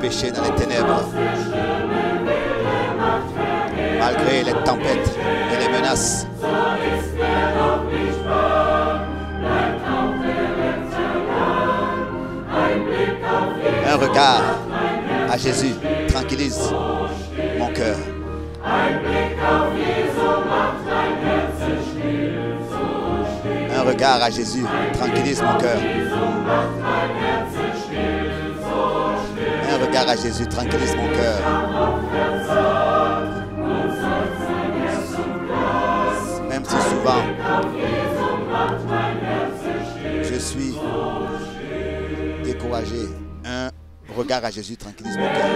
péché, dans les ténèbres. Malgré les tempêtes et les menaces. Un regard à Jésus tranquillise mon cœur. Un regard à Jésus tranquillise mon cœur. Un regard à Jésus tranquillise mon cœur. Même si souvent je suis découragé, un regard à Jésus tranquillise mon cœur.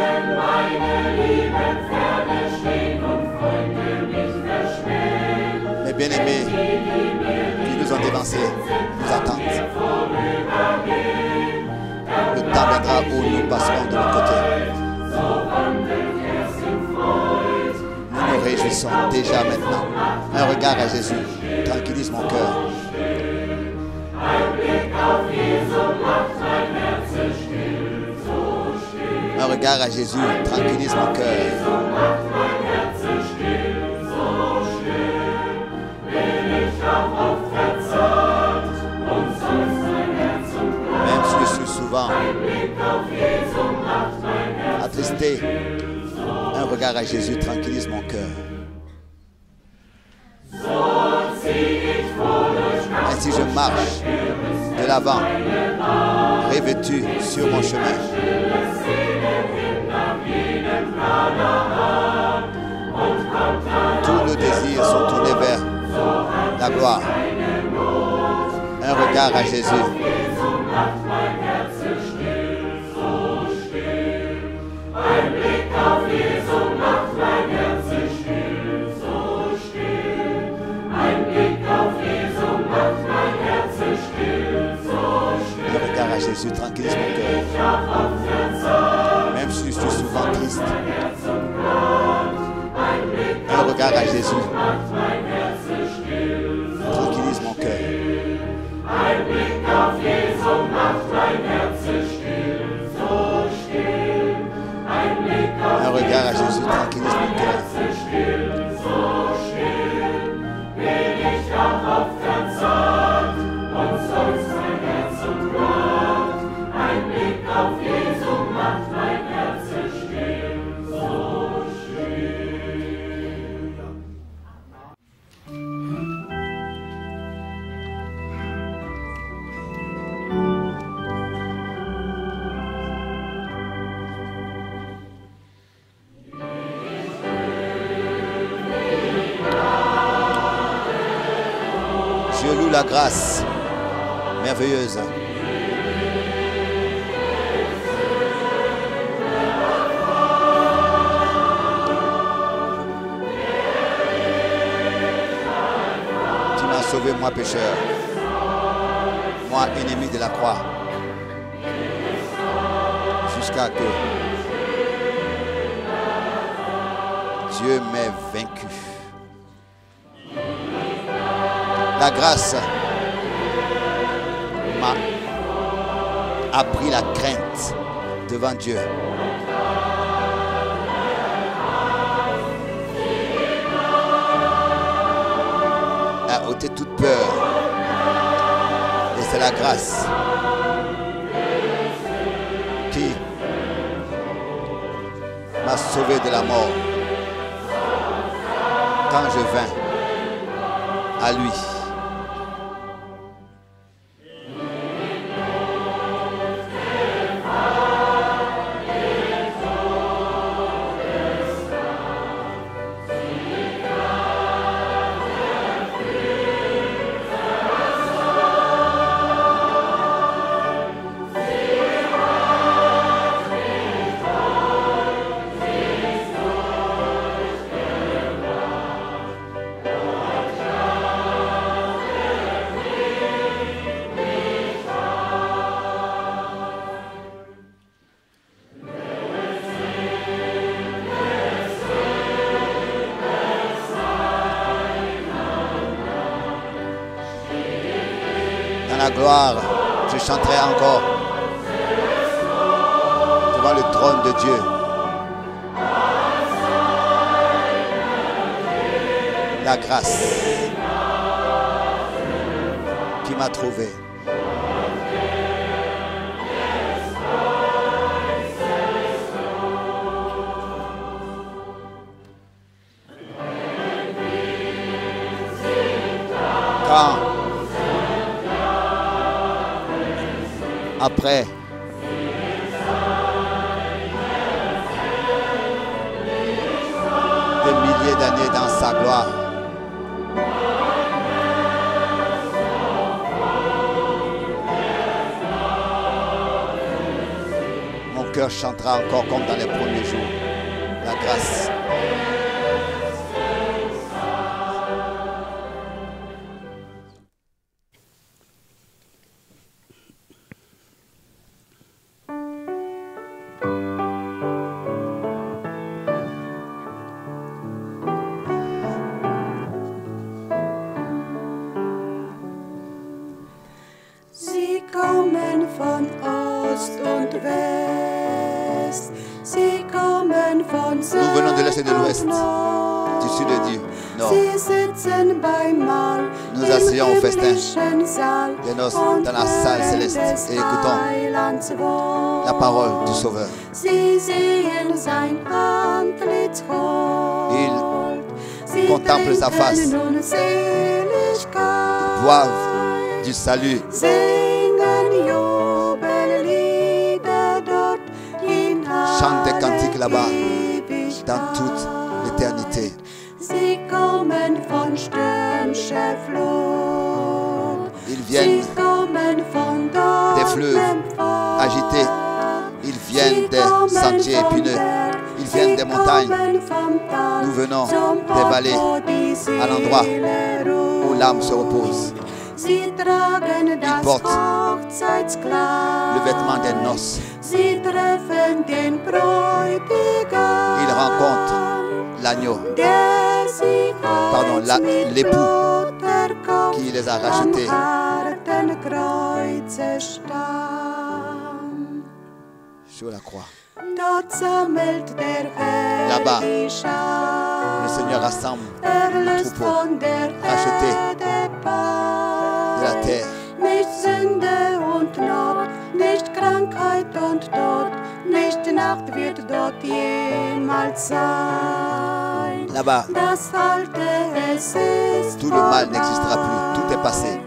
Mes bien-aimés qui nous ont dévancés nous attendent. Le temps viendra où nous passerons de l'autre côté. Nous nous réjouissons déjà maintenant. Un regard à Jésus tranquillise mon cœur. Un regard à Jésus tranquillise mon cœur. Même si je suis souvent attristé, un regard à Jésus tranquillise mon cœur. Ainsi je marche de l'avant, revêtu sur mon chemin. Tous nos désirs sont tournés vers la gloire. Un regard à Jésus. Un regard à Jésus tranquillise mon cœur. Même si je suis souvent triste. Un regard à Jésus tranquillise mon cœur. Un regard à Jésus tranquillise mon cœur. Je loue la grâce merveilleuse. Tu m'as sauvé, moi pécheur, moi ennemi de la croix, jusqu'à que Dieu m'ait vaincu. La grâce m'a appris la crainte devant Dieu. A ôté toute peur. Et c'est la grâce qui m'a sauvé de la mort quand je vins à lui. Dans la gloire, je chanterai encore devant le trône de Dieu. La grâce qui m'a trouvé. Quand, après des milliers d'années dans sa gloire, mon cœur chantera encore comme dans les premiers jours. La grâce. Nous venons de l'Est et de l'Ouest, du Sud et du Nord. Nous asseyons au festin des noces dans la salle céleste et écoutons la parole du Sauveur. Ils contemplent sa face, ils boivent du salut. Chante des cantiques là-bas, dans toute l'éternité. Ils viennent des fleuves agités, ils viennent des sentiers épineux, ils viennent des montagnes. Nous venons des vallées, à l'endroit où l'âme se repose. Ils portent le vêtement des noces. Ils rencontrent l'agneau, pardon, l'époux qui les a rachetés. Sur la croix. Là-bas, le Seigneur rassemble le troupeau racheté de la terre. Nicht Sünde und Not, nicht Krankheit und Tod, nicht Nacht wird dort jemals sein. Là-bas, Das Alte, es ist tout le mal n'existera plus, tout est passé.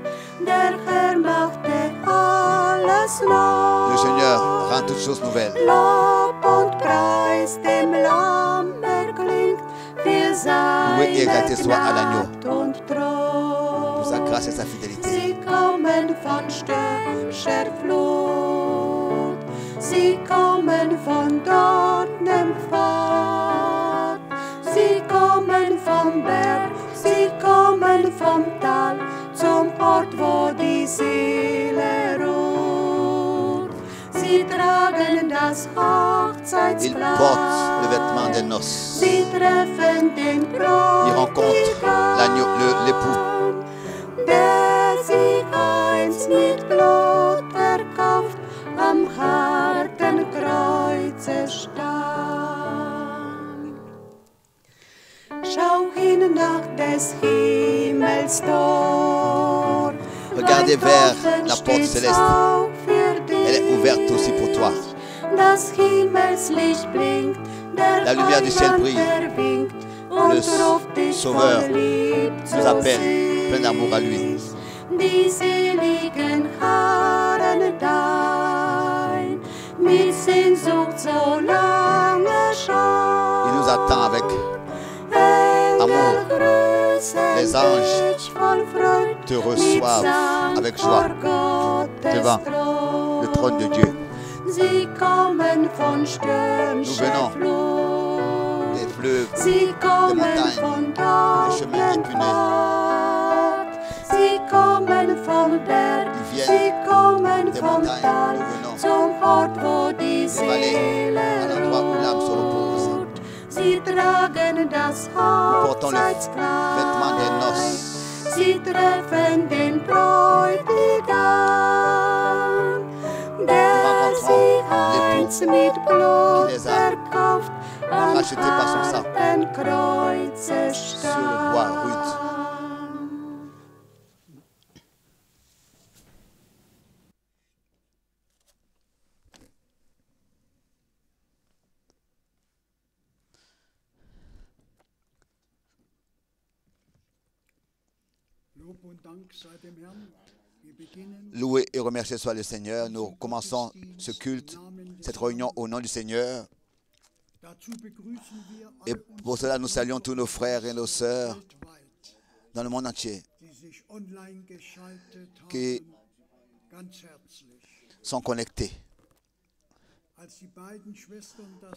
Der Herr machte alles neu. Le Seigneur rend toutes choses nouvelles. Lob und Preis dem Lamm erklingt, für seine Gnade und Treue. Pour sa grâce et sa fidélité. Sie kommen von stürmischer Flut, sie kommen von dornem Pfad, sie kommen vom Berg, sie kommen vom Tal, zum Ort, wo die Seele ruht. Sie tragen das Ils Hochzeitskleid, portent le vêtement des noces. sie treffen den Ils rencontrent l'agneau, l'époux. der sich einst mit Blut erkauft, am harten Kreuze starb. Schau hin nach des Himmels Tor. Regardez vers la porte céleste. Elle est ouverte aussi pour toi. Das Himmelslicht blinkt, La lumière du ciel brille. Le Sauveur nous appelle, plein d'amour à lui. Die seligen Haaren dein, mit Sehnsucht so lange schon. Il nous attend avec amour. Les anges te reçoivent avec joie devant le trône de Dieu. Sie kommen von Nous stürmischer venons des fleuves, Sie des kommen montagnes, von des chemins dortem épineux. Pfad. Sie kommen vom Berg, Ils viennent sie kommen des vom montagnes. Tal, Nous venons zum Ort, wo die des vallées, à Seele l'endroit où l'âme se repose. ruht. Sie tragen das Nous portons le vêtement des Hochzeitskleid, noces. sie treffen den Bräutigam, der rencontrons sich l'époux. uns mit Blut les a erkauft, am rachetés par son sang harten Kreuze sur le bois rude. starb. Loué et remercié soit le Seigneur. Nous commençons ce culte, cette réunion au nom du Seigneur. Et pour cela, nous saluons tous nos frères et nos sœurs dans le monde entier qui sont connectés.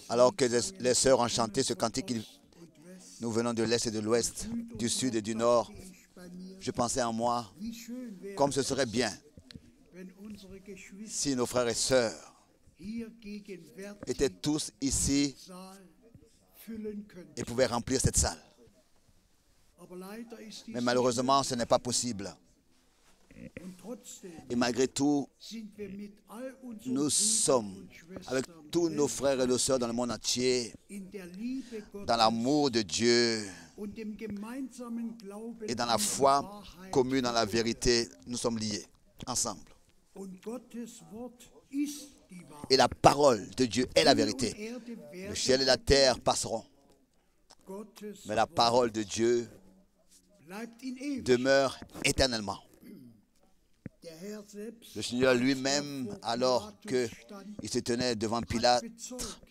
Alors que les sœurs ont chanté ce cantique, nous venons de l'Est et de l'Ouest, du Sud et du Nord. Je pensais en moi, comme ce serait bien si nos frères et sœurs étaient tous ici et pouvaient remplir cette salle. Mais malheureusement, ce n'est pas possible. Et malgré tout, nous sommes avec tous nos frères et nos sœurs dans le monde entier, dans l'amour de Dieu et dans la foi commune dans la vérité. Nous sommes liés ensemble. Et la parole de Dieu est la vérité. Le ciel et la terre passeront, mais la parole de Dieu demeure éternellement. Le Seigneur lui-même, alors qu'il se tenait devant Pilate,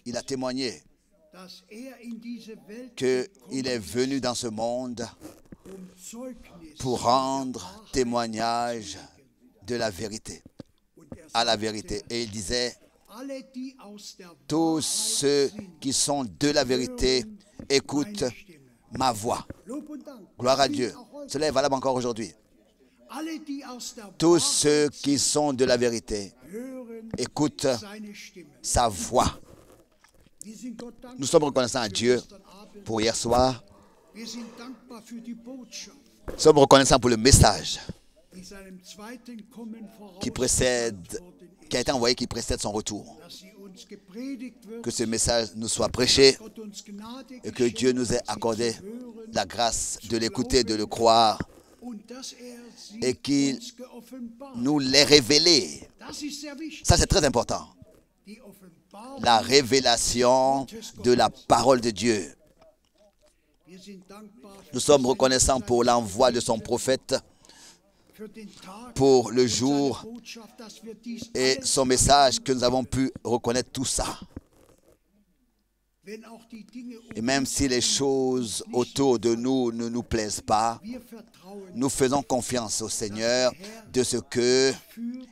il a témoigné qu'il est venu dans ce monde pour rendre témoignage de la vérité, à la vérité. Et il disait, tous ceux qui sont de la vérité écoutent ma voix. Gloire à Dieu. Cela est valable encore aujourd'hui. Tous ceux qui sont de la vérité écoutent sa voix. Nous sommes reconnaissants à Dieu pour hier soir. Nous sommes reconnaissants pour le message qui a été envoyé, qui précède son retour. Que ce message nous soit prêché et que Dieu nous ait accordé la grâce de l'écouter, de le croire, et qu'il nous l'ait révélé. Ça, c'est très important. La révélation de la parole de Dieu. Nous sommes reconnaissants pour l'envoi de son prophète, pour le jour et son message, que nous avons pu reconnaître tout ça. Et même si les choses autour de nous ne nous plaisent pas, nous faisons confiance au Seigneur de ce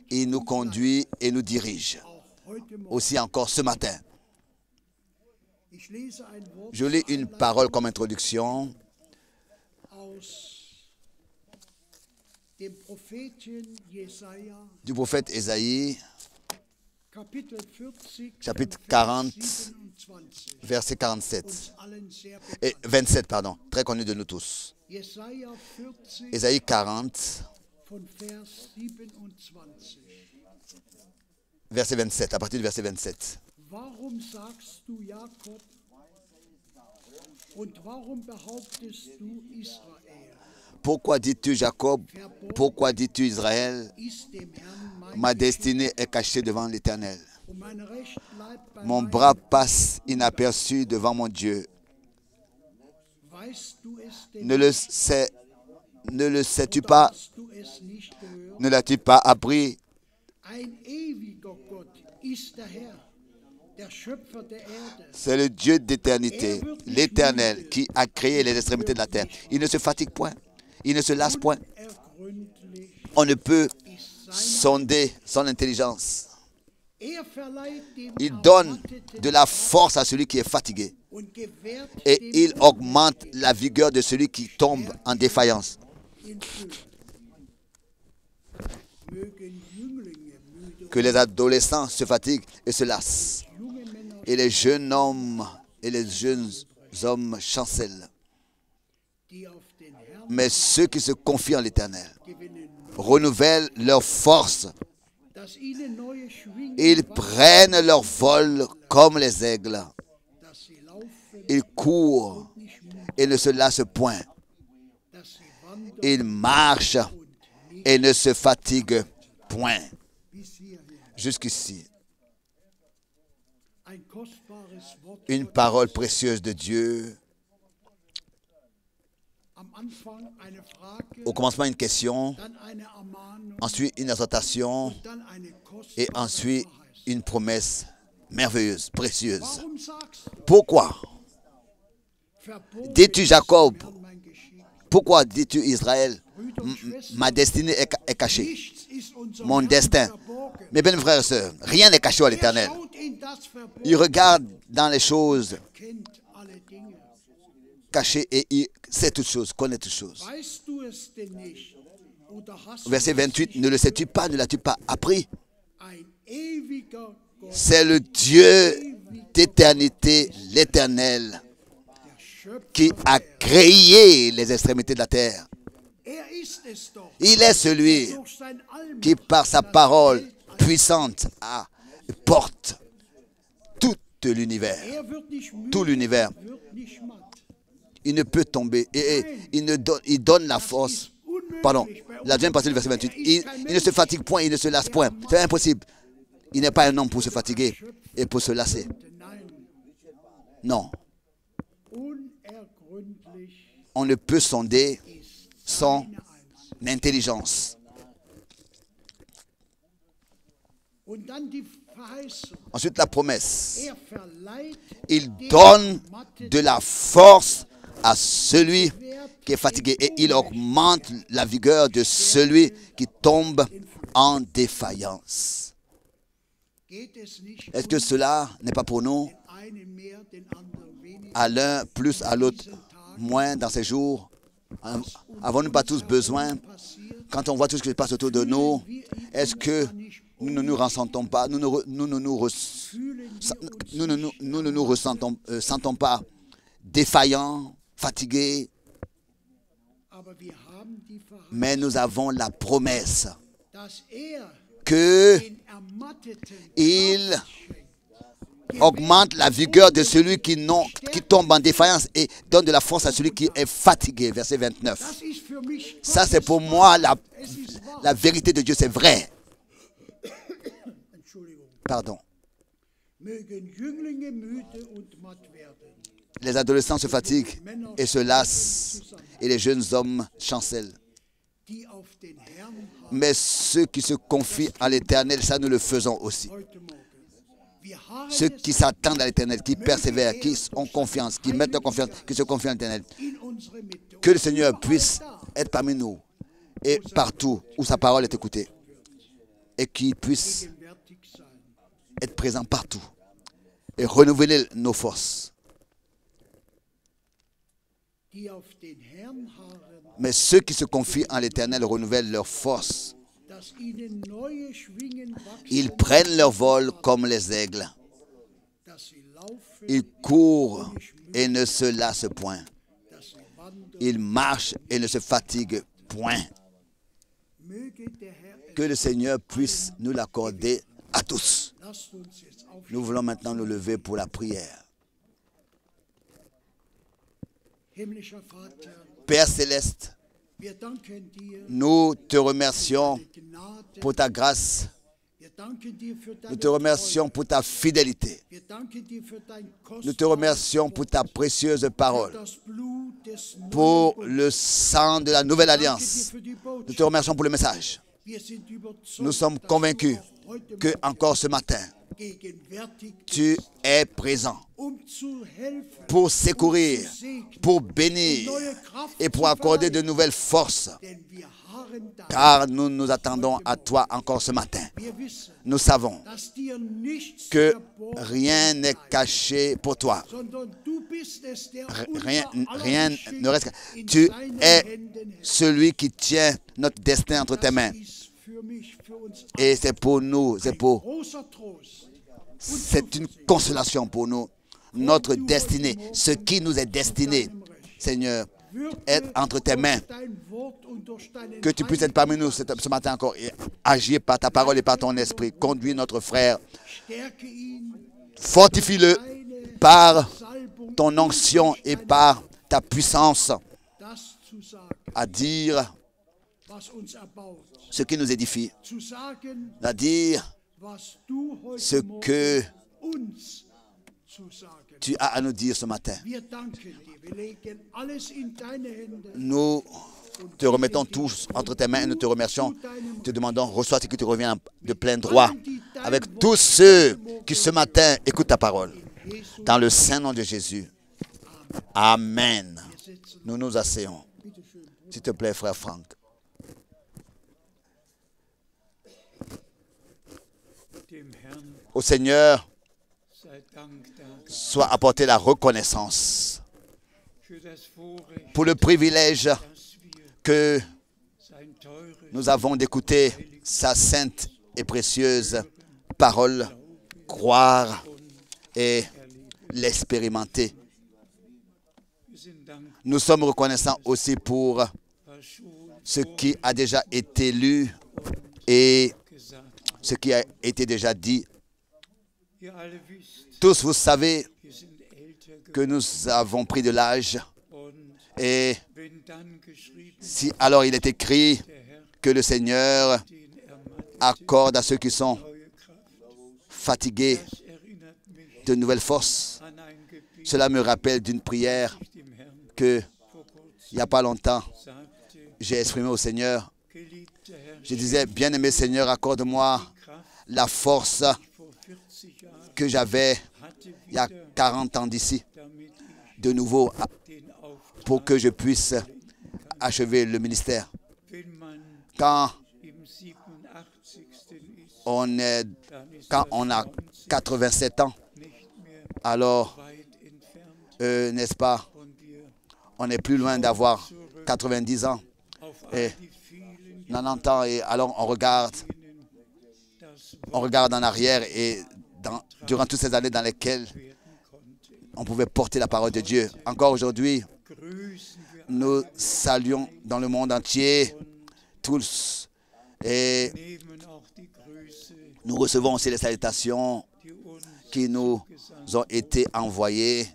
qu'il nous conduit et nous dirige. Aussi encore ce matin. Je lis une parole comme introduction du prophète Ésaïe, chapitre 40, verset 47. Et 27, pardon, très connu de nous tous. Ésaïe 40, verset 27, à partir du verset 27. Pourquoi dis-tu Jacob? Pourquoi dis-tu Israël? Ma destinée est cachée devant l'Éternel. Mon bras passe inaperçu devant mon Dieu. Ne le sais-tu pas? Ne l'as-tu pas appris? C'est le Dieu d'éternité, l'Éternel, qui a créé les extrémités de la terre. Il ne se fatigue point, il ne se lasse point. On ne peut sonder son intelligence. Il donne de la force à celui qui est fatigué et il augmente la vigueur de celui qui tombe en défaillance. Que les adolescents se fatiguent et se lassent, et les jeunes hommes et les jeunes hommes chancellent. Mais ceux qui se confient en l'Éternel renouvellent leur force. Ils prennent leur vol comme les aigles. Ils courent et ne se lassent point. Ils marchent et ne se fatiguent point. Jusqu'ici, une parole précieuse de Dieu. Au commencement, une question, ensuite une exhortation et ensuite une promesse merveilleuse, précieuse. Pourquoi dis-tu Jacob? Pourquoi dis-tu Israël? Ma destinée est cachée. Mon destin. Mes bien frères et sœurs, rien n'est caché à l'Éternel. Il regarde dans les choses cachées et il sait toutes choses, connaît toutes choses. Verset 28, ne le sais-tu pas, ne l'as-tu pas appris? C'est le Dieu d'éternité, l'Éternel, qui a créé les extrémités de la terre. Il est celui qui, par sa parole puissante, porte tout l'univers. Tout l'univers. Il ne peut tomber. Et il donne la force. Pardon, la deuxième partie du verset 28. Il ne se fatigue point, il ne se lasse point. C'est impossible. Il n'est pas un homme pour se fatiguer et pour se lasser. Non. On ne peut sonder son intelligence. Ensuite, la promesse. Il donne de la force à celui qui est fatigué et il augmente la vigueur de celui qui tombe en défaillance. Est-ce que cela n'est pas pour nous? À l'un plus, à l'autre moins dans ces jours. Avons-nous pas tous besoin, quand on voit tout ce qui se passe autour de nous, est-ce que nous ne nous ressentons pas, nous ne nous sentons pas défaillants, fatigués? Mais nous avons la promesse qu'il augmente la vigueur de celui qui tombe en défaillance et donne de la force à celui qui est fatigué. Verset 29. Ça, c'est pour moi la vérité de Dieu, c'est vrai. Pardon. Les adolescents se fatiguent et se lassent, et les jeunes hommes chancellent. Mais ceux qui se confient à l'Éternel, ça nous le faisons aussi. Ceux qui s'attendent à l'Éternel, qui persévèrent, qui ont confiance, qui mettent leur confiance, qui se confient à l'Éternel. Que le Seigneur puisse être parmi nous et partout où sa parole est écoutée. Et qu'il puisse être présent partout et renouveler nos forces. Mais ceux qui se confient en l'Éternel renouvellent leurs forces. Ils prennent leur vol comme les aigles. Ils courent et ne se lassent point. Ils marchent et ne se fatiguent point. Que le Seigneur puisse nous l'accorder à tous. Nous voulons maintenant nous lever pour la prière. Père céleste, nous te remercions pour ta grâce. Nous te remercions pour ta fidélité. Nous te remercions pour ta précieuse parole, pour le sang de la nouvelle alliance. Nous te remercions pour le message. Nous sommes convaincus que encore ce matin, tu es présent pour secourir, pour bénir et pour accorder de nouvelles forces. Car nous nous attendons à toi encore ce matin. Nous savons que rien n'est caché pour toi. Rien ne reste. Tu es celui qui tient notre destin entre tes mains. Et c'est pour nous, c'est une consolation pour nous. Notre destinée, ce qui nous est destiné, Seigneur, être entre tes mains, que tu puisses être parmi nous ce matin encore et agir par ta parole et par ton esprit. Conduis notre frère, fortifie-le par ton onction et par ta puissance à dire ce qui nous édifie, à dire ce que tu as à nous dire ce matin. Nous te remettons tous entre tes mains et nous te remercions. Te demandons, reçois ce qui te revient de plein droit avec tous ceux qui ce matin écoutent ta parole. Dans le saint nom de Jésus. Amen. Nous nous asseyons. S'il te plaît, frère Franck. Au Seigneur, soit apportée la reconnaissance pour le privilège que nous avons d'écouter sa sainte et précieuse parole, croire et l'expérimenter. Nous sommes reconnaissants aussi pour ce qui a déjà été lu et ce qui a été déjà dit. Tous, vous savez que nous avons pris de l'âge et si alors il est écrit que le Seigneur accorde à ceux qui sont fatigués de nouvelles forces, cela me rappelle d'une prière que il n'y a pas longtemps j'ai exprimée au Seigneur. Je disais, bien-aimé Seigneur, accorde-moi la force que j'avais il y a 40 ans d'ici, de nouveau, pour que je puisse achever le ministère. Quand on a 87 ans, alors, n'est-ce pas, on est plus loin d'avoir 90 ans. Et 90 ans, et alors on regarde en arrière et durant toutes ces années dans lesquelles on pouvait porter la parole de Dieu. Encore aujourd'hui, nous saluons dans le monde entier tous et nous recevons aussi les salutations qui nous ont été envoyées.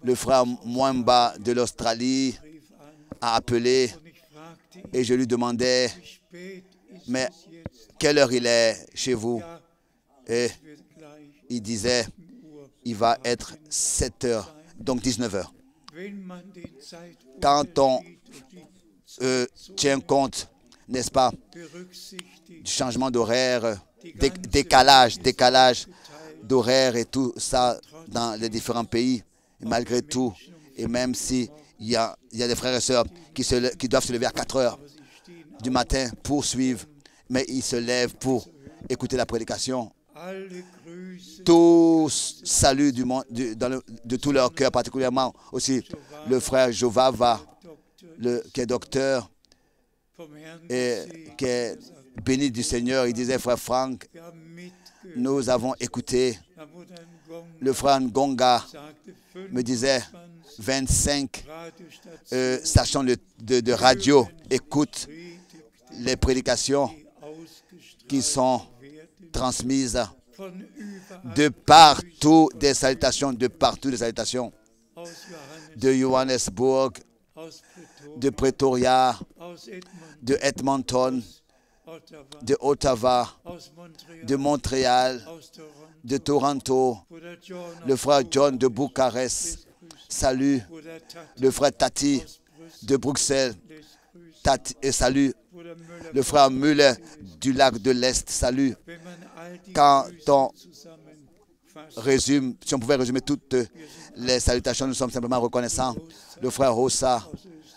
Le frère Mwamba de l'Australie a appelé et je lui demandais, mais quelle heure il est chez vous? Et il disait, il va être 7 heures, donc 19 heures. Quand on tient compte, n'est-ce pas, du changement d'horaire, décalage d'horaire et tout ça dans les différents pays, et malgré tout, et même si il y a des frères et sœurs qui doivent se lever à 4 heures du matin pour suivre, mais ils se lèvent pour écouter la prédication. Tous saluent de tout leur cœur, particulièrement aussi le frère Jovava, qui est docteur et qui est béni du Seigneur. Il disait, frère Franck, nous avons écouté. Le frère Ngonga me disait, 25 stations de radio écoutent les prédications qui sont transmises de partout, des salutations, de Johannesburg, de Pretoria, de Edmonton, de Ottawa, de Montréal, de Toronto, le frère John de Bucarest, salut, le frère Tati de Bruxelles, salut, le frère Müller du lac de l'Est, salut. Quand on résume, si on pouvait résumer toutes les salutations, nous sommes simplement reconnaissants. Le frère Rossa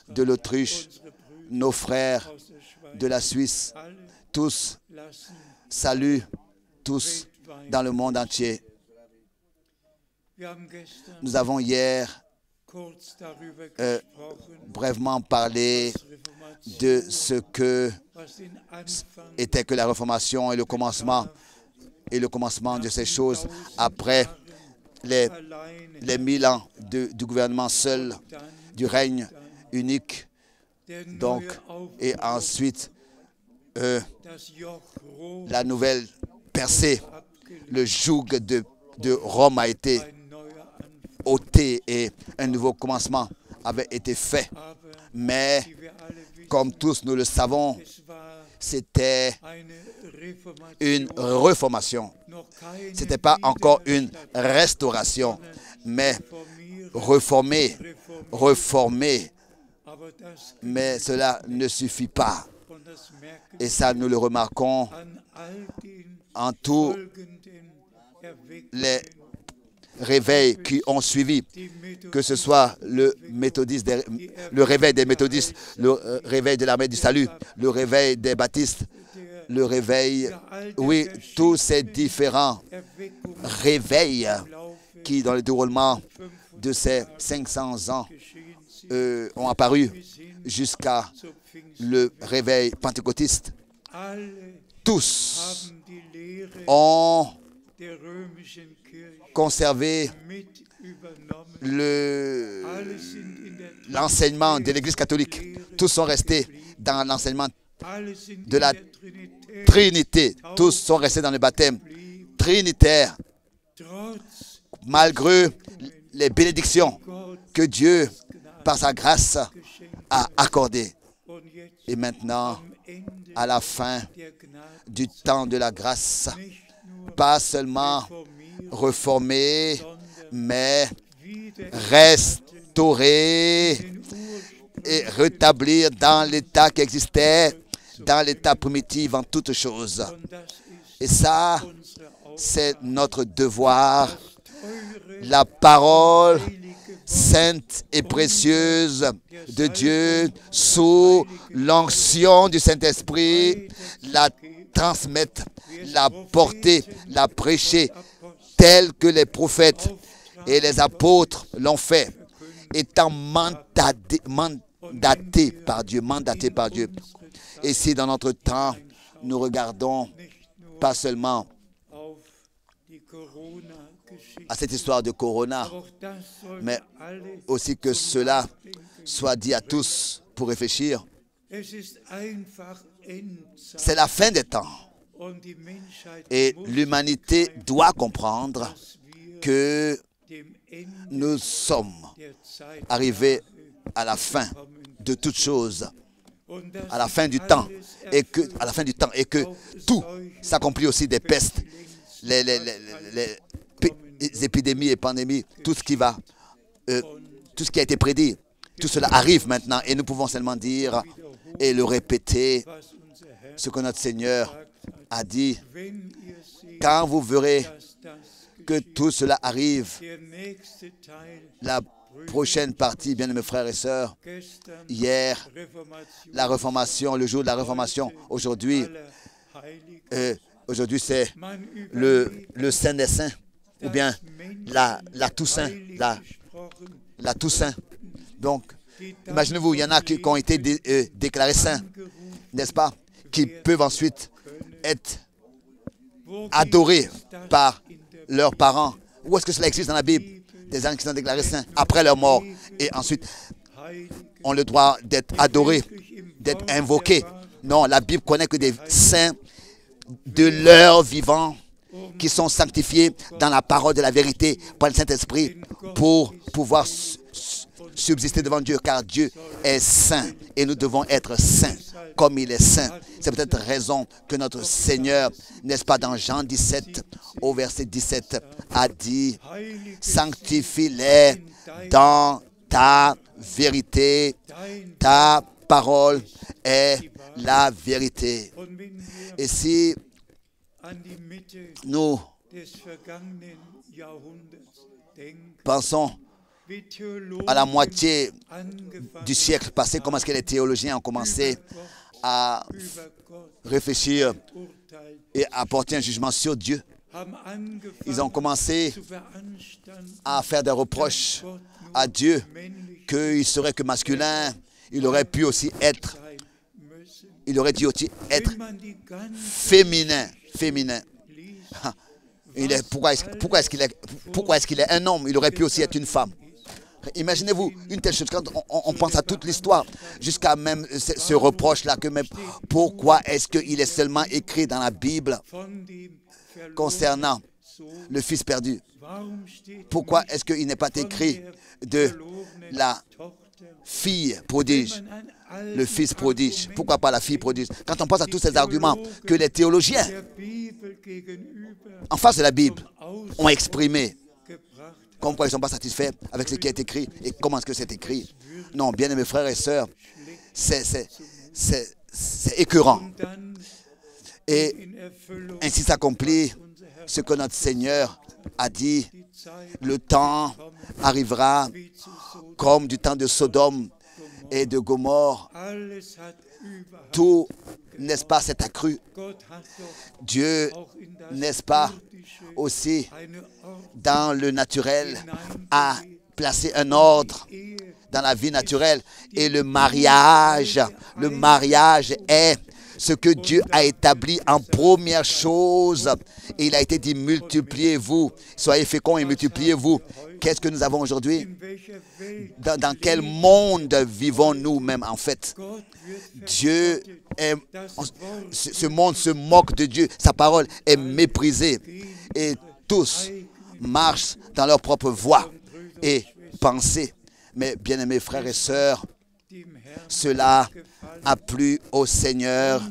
de l'Autriche, nos frères de la Suisse, tous saluent, tous dans le monde entier. Nous avons hier brièvement parlé de ce que était que la Réformation et le commencement de ces choses après les 1000 ans du gouvernement seul du règne unique. Donc, et ensuite, la nouvelle percée, le joug de Rome a été ôté et un nouveau commencement avait été fait. Mais, comme tous nous le savons, c'était une réformation. Ce n'était pas encore une restauration, mais reformer. Mais cela ne suffit pas. Et ça, nous le remarquons en tous les réveils qui ont suivi, que ce soit le réveil des méthodistes, le réveil de l'armée du salut, le réveil des baptistes, le réveil, oui, tous ces différents réveils qui, dans le déroulement de ces 500 ans, ont apparu jusqu'à le réveil pentecôtiste. Tous ont conservé l'enseignement de l'Église catholique. Tous sont restés dans l'enseignement de la Trinité. Tous sont restés dans le baptême trinitaire, malgré les bénédictions que Dieu, par sa grâce, a accordées. Et maintenant, à la fin du temps de la grâce, pas seulement reformer, mais restaurer et rétablir dans l'état qui existait, dans l'état primitif en toutes choses. Et ça, c'est notre devoir. La parole sainte et précieuse de Dieu, sous l'onction du Saint-Esprit, la transmettre, la porter, la prêcher, telle que les prophètes et les apôtres l'ont fait, étant mandatés par Dieu, Et si dans notre temps, nous regardons pas seulement à cette histoire de Corona, mais aussi que cela soit dit à tous pour réfléchir. C'est la fin des temps. Et l'humanité doit comprendre que nous sommes arrivés à la fin de toutes choses, à la fin du temps, et que tout s'accomplit aussi des pestes, les épidémies et pandémies, tout ce qui a été prédit, tout cela arrive maintenant et nous pouvons seulement dire et le répéter ce que notre Seigneur a dit. Quand vous verrez que tout cela arrive, la prochaine partie, bien mes frères et sœurs, hier, la Réformation, le jour de la Réformation, aujourd'hui c'est le Saint des Saints, ou bien la Toussaint, la Toussaint. Donc, imaginez-vous, il y en a qui ont été déclarés saints, n'est-ce pas, qui peuvent ensuite être adorés par leurs parents. Où est-ce que cela existe dans la Bible? Des gens qui sont déclarés saints après leur mort et ensuite ont le droit d'être adorés, d'être invoqués. Non, la Bible connaît que des saints de leur vivant qui sont sanctifiés dans la parole de la vérité par le Saint-Esprit pour pouvoir subsister devant Dieu, car Dieu est saint et nous devons être saints comme il est saint. C'est peut-être raison que notre Seigneur, n'est-ce pas, dans Jean 17, au verset 17, a dit « Sanctifie-les dans ta vérité, ta parole est la vérité. » Et si nous pensons à la moitié du siècle passé, comment est-ce que les théologiens ont commencé à réfléchir et à porter un jugement sur Dieu. Ils ont commencé à faire des reproches à Dieu qu'il serait que masculin, il aurait pu aussi être, il aurait dû aussi être féminin. Pourquoi est-ce qu'il est un homme? Il aurait pu aussi être une femme. Imaginez-vous une telle chose quand on pense à toute l'histoire, jusqu'à même ce reproche-là que même pourquoi est-ce qu'il est seulement écrit dans la Bible concernant le fils perdu? Pourquoi est-ce qu'il n'est pas écrit de la fille prodige, le fils prodige? Pourquoi pas la fille prodige? Quand on pense à tous ces arguments que les théologiens en face de la Bible ont exprimé, comme quoi ils ne sont pas satisfaits avec ce qui est écrit et comment est-ce que c'est écrit. Non, bien aimés frères et sœurs, c'est écœurant. Et ainsi s'accomplit ce que notre Seigneur a dit. Le temps arrivera comme du temps de Sodome et de Gomorrhe. Tout, n'est-ce pas, s'est accru. Dieu, n'est-ce pas, aussi dans le naturel, a placé un ordre dans la vie naturelle. Et le mariage est ce que Dieu a établi en première chose. Et il a été dit, multipliez-vous, soyez féconds et multipliez-vous. Qu'est-ce que nous avons aujourd'hui? Dans quel monde vivons-nous même en fait? Dieu est, ce monde se moque de Dieu. Sa parole est méprisée. Et tous marchent dans leur propre voie et pensée. Mais bien-aimés frères et sœurs, cela a plu au Seigneur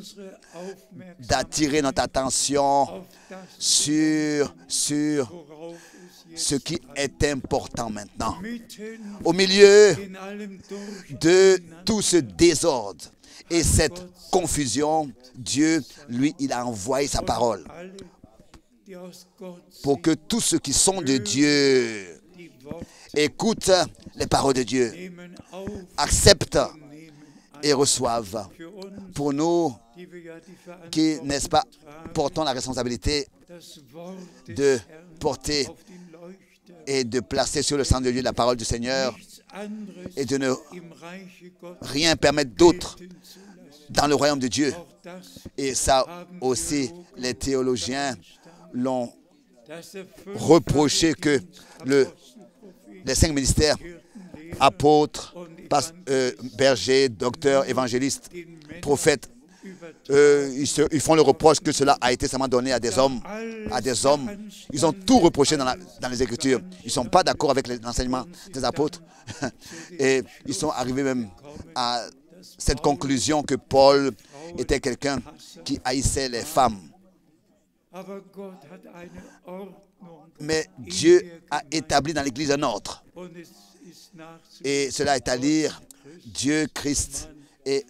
d'attirer notre attention sur ce qui est important maintenant. Au milieu de tout ce désordre et cette confusion, Dieu, lui, il a envoyé sa parole pour que tous ceux qui sont de Dieu écoutent les paroles de Dieu, acceptent et reçoivent. Pour nous qui, n'est-ce pas, portons la responsabilité de porter et de placer sur le centre de Dieu la parole du Seigneur et de ne rien permettre d'autre dans le royaume de Dieu. Et ça aussi, les théologiens l'ont reproché que les 5 ministères, apôtres, bergers, docteurs, évangélistes, prophètes, ils font le reproche que cela a été seulement donné à des hommes. Ils ont tout reproché dans les Écritures. Ils ne sont pas d'accord avec l'enseignement des apôtres. Et ils sont arrivés même à cette conclusion que Paul était quelqu'un qui haïssait les femmes. Mais Dieu a établi dans l'Église un ordre. Et cela est à lire Dieu, Christ et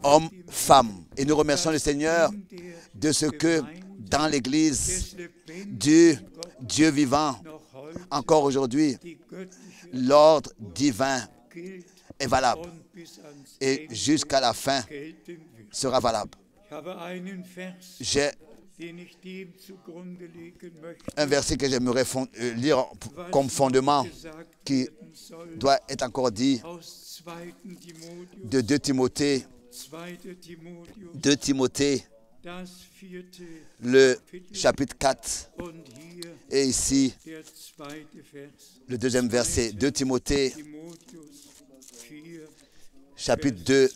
homme, femme. Et nous remercions le Seigneur de ce que dans l'Église du Dieu vivant, encore aujourd'hui, l'ordre divin est valable. Et jusqu'à la fin sera valable. J'ai un verset que j'aimerais lire comme fondement qui doit être encore dit de 2 Timothée, le chapitre 4 et ici le 2e verset. 2 Timothée chapitre 2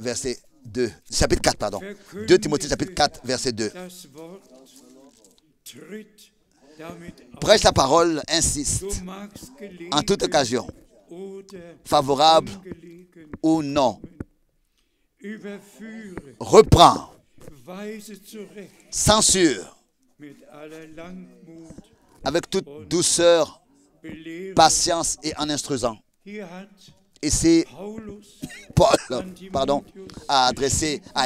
verset 2. Chapitre 4, pardon. 2 Timothée chapitre 4 verset 2. Prêche la parole, insiste, en toute occasion, favorable ou non. Reprend, censure, avec toute douceur, patience et en instruisant. Ici, Paul, a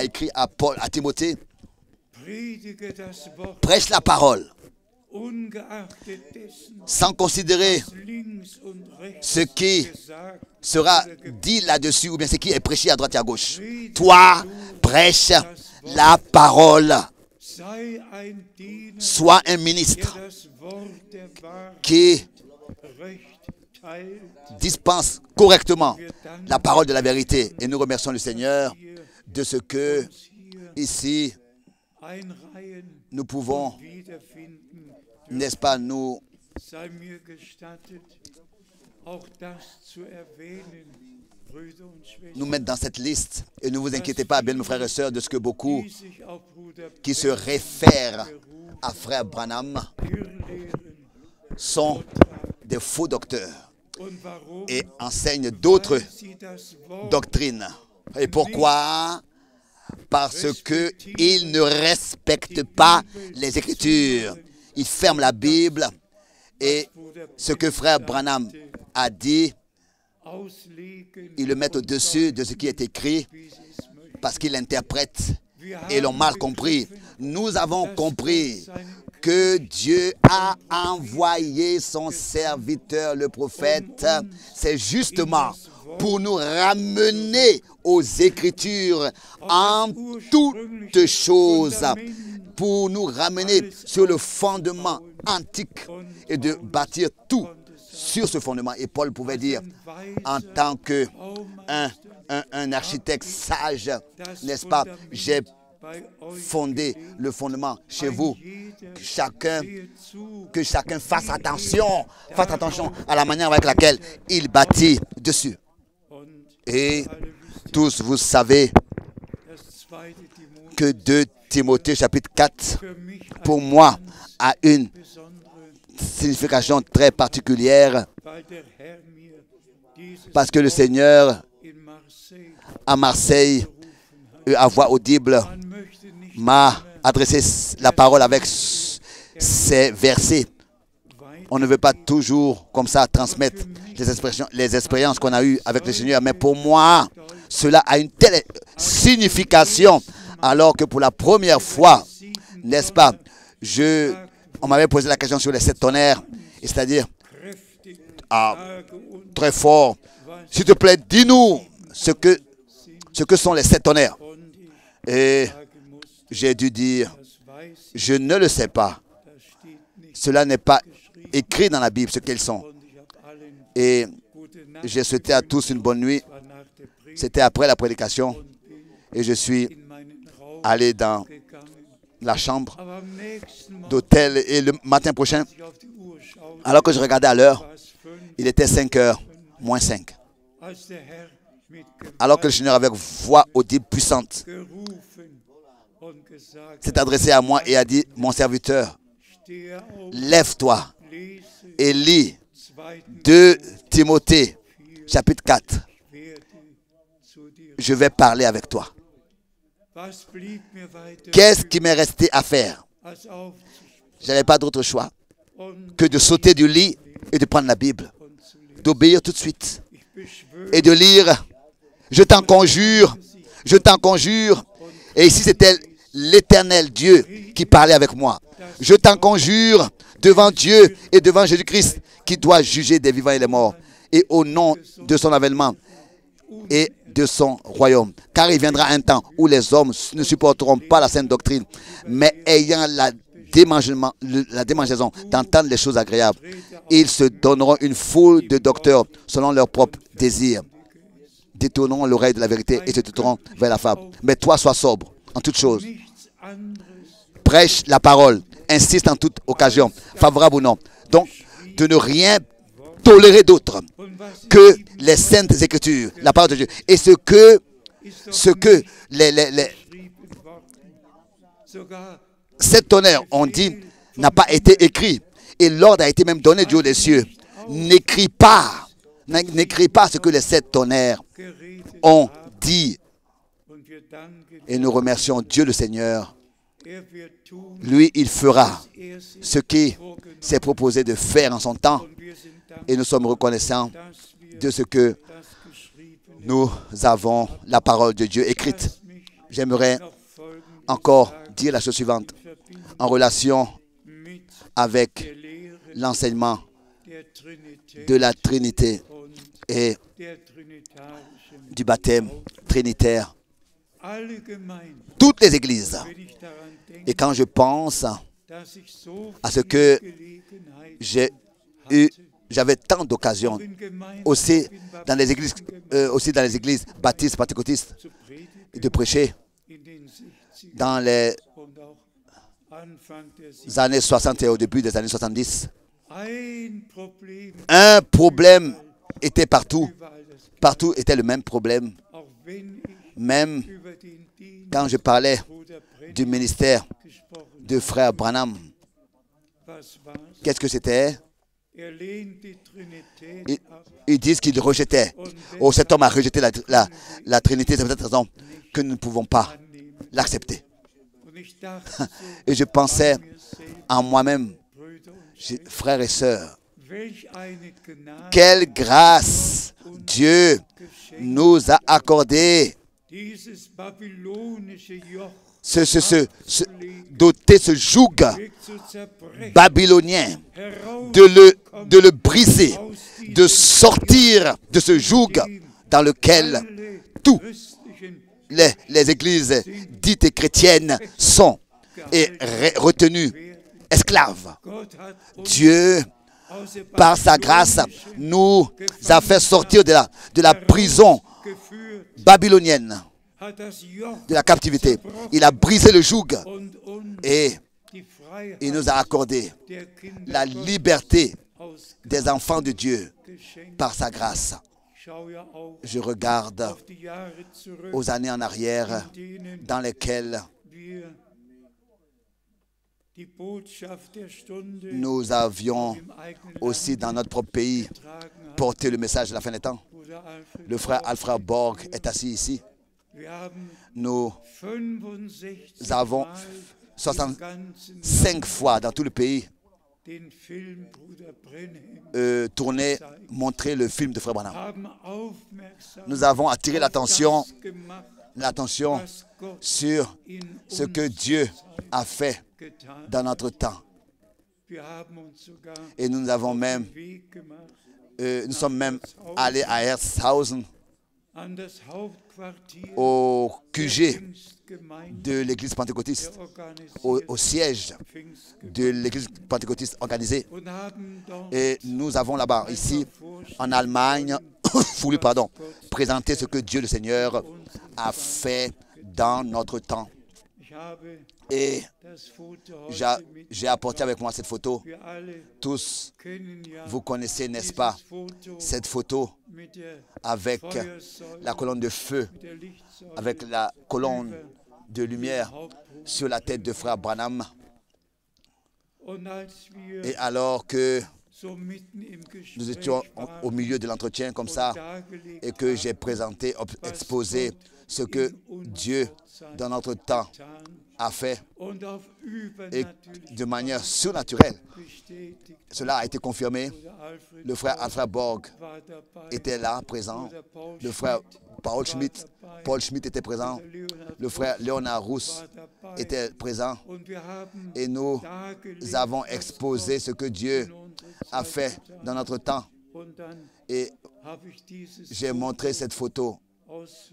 écrit à Timothée, prêche la parole, sans considérer ce qui sera dit là-dessus ou bien ce qui est prêché à droite et à gauche. Toi, prêche la parole. Sois un ministre qui dispense correctement la parole de la vérité. Et nous remercions le Seigneur de ce que, ici, nous pouvons, n'est-ce pas, nous sei mir gestattet, auch das zu erwähnen, Brüder und Schwestern, nous mettre dans cette liste. Et ne vous inquiétez pas, bien mes frères et sœurs, de ce que beaucoup die sich auf Bruder qui se réfèrent à Frère Branham irrlehren. sont des faux docteurs Und warum? et enseignent d'autres Weil sie das Wort doctrines. Et pourquoi? Parce qu'ils ne respectent pas les Écritures. Ils ferment la Bible et ce que Frère Branham a dit, auslegen, ils le mettent au-dessus de ce qui est écrit wie sie es möchten. parce qu'ils l'interprètent Wir et l'ont haben mal compris. begriffen, Nous avons dass compris Gott seinen que Dieu a envoyé son serviteur, le prophète. C'est justement pour nous ramener aux Écritures en toutes choses, pour nous ramener sur le fondement antique et de bâtir tout sur ce fondement. Et Paul pouvait dire, en tant qu'un architecte sage, n'est-ce pas, j'ai fondé le fondement chez vous. Que chacun fasse attention à la manière avec laquelle il bâtit dessus. Et tous vous savez que 2 Timothée chapitre 4, pour moi, a une signification très particulière parce que le Seigneur à Marseille, à voix audible, m'a adressé la parole avec ces versets. On ne veut pas toujours comme ça transmettre les expériences qu'on a eues avec le Seigneur, mais pour moi, cela a une telle signification, alors que pour la première fois, n'est-ce pas, on m'avait posé la question sur les 7 tonnerres, c'est-à-dire, très fort, s'il te plaît, dis-nous ce que sont les 7 tonnerres. Et j'ai dû dire, je ne le sais pas. Cela n'est pas écrit dans la Bible, ce qu'elles sont. Et j'ai souhaité à tous une bonne nuit. C'était après la prédication. Et je suis allé dans la chambre d'hôtel. Et le matin prochain, alors que je regardais à l'heure, il était 5 heures, moins 5. Alors que le Seigneur, avec voix audible puissante, s'est adressé à moi et a dit, mon serviteur, lève-toi et lis 2 Timothée, chapitre 4. Je vais parler avec toi. Qu'est-ce qui m'est resté à faire? Je n'avais pas d'autre choix que de sauter du lit et de prendre la Bible, d'obéir tout de suite et de lire. Je t'en conjure, je t'en conjure. Et ici, c'était l'Éternel Dieu qui parlait avec moi. Je t'en conjure devant Dieu et devant Jésus-Christ qui doit juger des vivants et des morts. Et au nom de son avènement et de son royaume. Car il viendra un temps où les hommes ne supporteront pas la sainte doctrine, mais ayant la démangeaison d'entendre les choses agréables, ils se donneront une foule de docteurs selon leurs propres désirs, détourneront l'oreille de la vérité et se tourneront vers la fable. Mais toi, sois sobre en toutes choses. Prêche la parole, insiste en toute occasion, favorable ou non. Donc, de ne rien tolérer d'autre que les saintes écritures, la parole de Dieu. Et ce que les 7 tonnerres ont dit n'a pas été écrit. Et l'ordre a été même donné du haut des cieux. N'écris pas ce que les 7 tonnerres ont dit. Et nous remercions Dieu le Seigneur. Lui, il fera ce qu'il s'est proposé de faire en son temps. Et nous sommes reconnaissants de ce que nous avons la parole de Dieu écrite. J'aimerais encore dire la chose suivante en relation avec l'enseignement de la Trinité et du baptême trinitaire. Toutes les églises. Et quand je pense à ce que j'avais tant d'occasions aussi dans les églises baptistes, pentecôtistes, de prêcher dans les années 60 et au début des années 70. ein Problem, Un problème était partout. überall das Gleiche. Partout était le même problème. Auch wenn ich Même über den Dienst quand je parlais Bruder Brennan du ministère gesprochen de frère Branham, was war's? qu'est-ce que c'était? Lehnt die Trinität Ils, ab. ils disent qu'ils rejetaient. Oh, cet homme a rejeté la Trinité. C'est peut-être raison que nous ne pouvons pas Annehmen. l'accepter. Und ich dachte so Et je pensais mir selbst, en moi-même, Brüder und Schwestern, frères et sœurs, welch eine Gnade quelle grâce Dieu geschenkt. nous a accordé Dieses babylonische Joch d'ôter ce joug weg zu zerbrechen, babylonien, heraus de le briser, de sortir de ce joug dans lequel alle tout christlichen les églises dites et chrétiennes sont et retenues esclaves. Gott hat uns Dieu, aus der par sa grâce, nous a fait sortir de la prison geführt, babylonienne, hat das Joch de la captivité. Il a brisé le joug und uns et die Freiheit il nous a accordé der Kinder la liberté aus des enfants de Dieu geschenkt. par sa grâce. Ich schaue ja auch Je regarde auf die Jahre zurück, aux années en arrière in denen dans lesquelles wir die Botschaft der Stunde nous avions im eigenen aussi Land dans notre propre pays getragen haben. porté le message de la fin des temps. Bruder Alfred, Le frère Alfred Borg est assis ici. wir haben Nous 65 avons Mal 65 im ganzen fois dans tout le pays den Film Bruder Brenhem tourné, montré le film de frère Branham. haben aufmerksam Nous avons attiré l'attention das gemacht, l'attention was Gott sur in ce que uns Dieu a fait getan. dans notre temps. Wir haben uns sogar Et nous avons même, Weg gemacht nous sommes même allés à Herzhausen, an das Hauptquartier au QG Pfingstgemeinde, de l'église pentecôtiste, der organisiert au siège Pfingstgemeinde de l'église pentecôtiste organisée. und haben dort Et nous avons là-bas, ici, en Allemagne, voulu, présenter ce que Dieu le Seigneur a fait dans notre temps. ich habe Et das Foto j'a- heute mit. j'ai apporté avec moi cette photo. Wir alle Tous, kennen ja vous connaissez, n'est-ce dieses pas, Foto cette photo mit der avec Feuersäule, la colonne de feu, mit der Lichtsäule avec la colonne de lumière Hauptpunkt. sur la tête de frère Branham. Und als wir Et alors que so mitten im nous Gespräch étions au waren milieu de l'entretien comme ça, und dargelegt et que j'ai haben, présenté, exposé ce que Dieu, dans notre temps, getan a fait, und auf et übernatürliche de manière surnaturelle, bestätigt. cela a été confirmé. Bruder Alfred Le frère Alfred Borg war dabei, était là, présent. Bruder Paul Le frère Schmidt Paul Schmidt, dabei, Paul Schmidt était présent. Bruder Leonhard Le frère Léonard Rousse war dabei. était présent. Und wir haben Et nous dargelegt, avons was exposé Gott ce que Dieu in unserer a Zeit fait getan dans notre temps. Und dann Et habe ich dieses j'ai montré cette photo. aus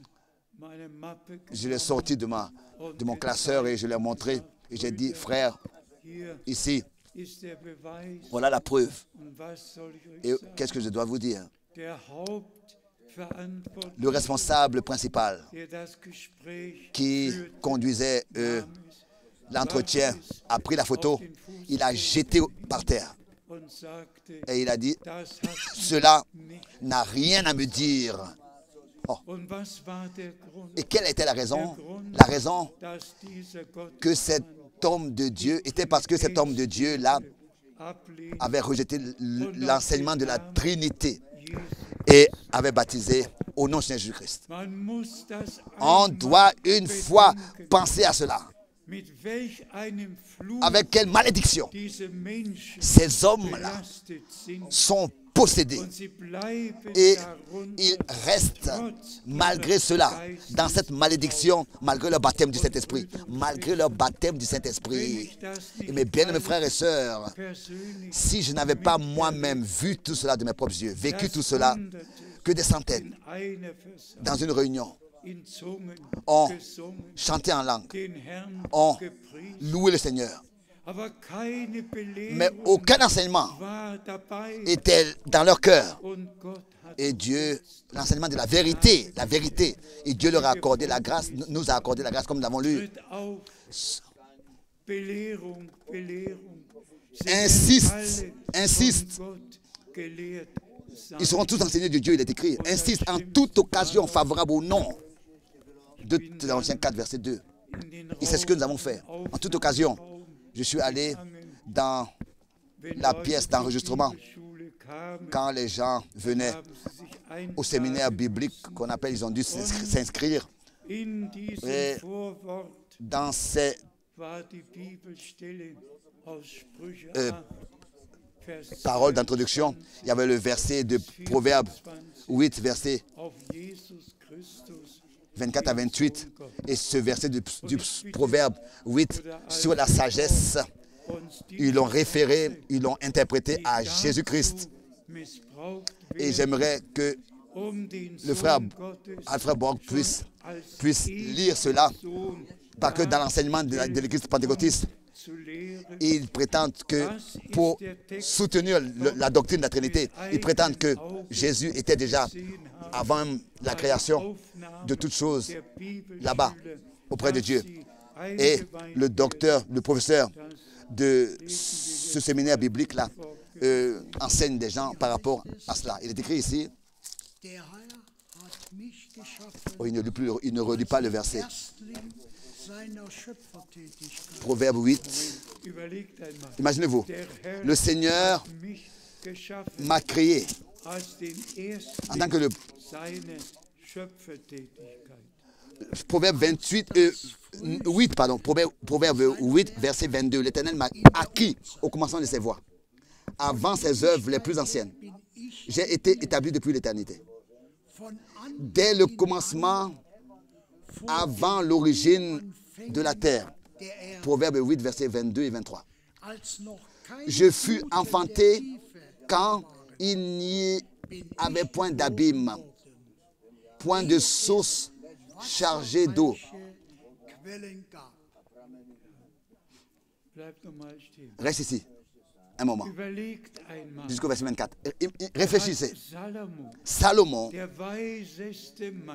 meiner Mappe Je l'ai sorti de mon classeur et je l'ai montré. Et j'ai dit, frère, Hier ici, ist der Beweis. voilà la preuve. Und was soll ich euch Et sagen? qu'est-ce que je dois vous dire? Der Hauptverantwortliche, Le responsable principal der das Gespräch qui führte, conduisait nahm es l'entretien a pris la photo, il a jeté par terre und sagte, et il a dit, das hat cela nicht. n'a rien à me dire. Und was war der Grund, Et quelle était la raison? La raison dass dieser Gott que cet homme de Dieu, était parce que cet homme de Dieu-là ablehnt, avait rejeté l'enseignement de la Trinité Jesus. et avait baptisé au nom de Jésus-Christ. Man muss das On einmal doit une fois bedenken, penser à cela. mit welch einem Fluch Avec quelle malédiction diese Menschen ces hommes-là belastet sind. sont possédés. Und sie bleiben Et darunter, ils restent, malgré cela, dans cette malédiction, malgré leur baptême du Saint-Esprit. Malgré leur baptême du wenn Saint-Esprit. ich das Et nicht mes bien-aimés frères et sœurs, persönlich si je n'avais pas moi-même vu tout cela de mes propres yeux, vécu tout cela, Hunderte que des centaines, in einer Versammlung dans une réunion, in Zungen ont gesungen, chanté en langue, den Herrn ont gepriesen, loué le Seigneur. aber keine Mais Belehrung aucun enseignement war dabei était dans leur cœur. und Gott hat Et Dieu, l'enseignement de la vérité, et Dieu leur a accordé la grâce, nous a accordé la grâce comme nous l'avons lu. tritt auf. Belehrung, Belehrung. insiste. Ils seront tous enseignés de Dieu, il est écrit. Insiste en toute occasion favorable au nom. De l'Ancien 4, verset 2. Et c'est ce que nous avons fait. En toute occasion, je suis allé dans la pièce d'enregistrement quand les gens venaient au séminaire biblique qu'on appelle, ils ont dû s'inscrire. Et dans ces paroles d'introduction, il y avait le verset de Proverbe 8, verset 24 à 28. Et ce verset du Proverbe 8 sur la sagesse, ils l'ont référé, ils l'ont interprété à Jésus-Christ. Et j'aimerais que le frère Alfred Borg puisse lire cela, parce que dans l'enseignement de l'Église pentecôtiste, ils prétendent que pour soutenir la doctrine de la Trinité, ils prétendent que Jésus était déjà avant la création de toutes choses là-bas, auprès de Dieu. Et le docteur, le professeur de ce séminaire biblique-là enseigne des gens par rapport à cela. Il est écrit ici, il ne relit pas le verset. Proverbe 8. Imaginez-vous, le Seigneur m'a créé en tant que le Proverbe 8, verset 22. L'Éternel m'a acquis au commencement de ses voies, avant ses œuvres les plus anciennes. J'ai été établi depuis l'éternité. Dès le commencement, avant l'origine de la terre. Proverbe 8, versets 22 et 23. Je fus enfanté quand il n'y avait point d'abîme, point de source chargée d'eau. Reste ici un moment, jusqu'au verset 24. Réfléchissez. Salomon,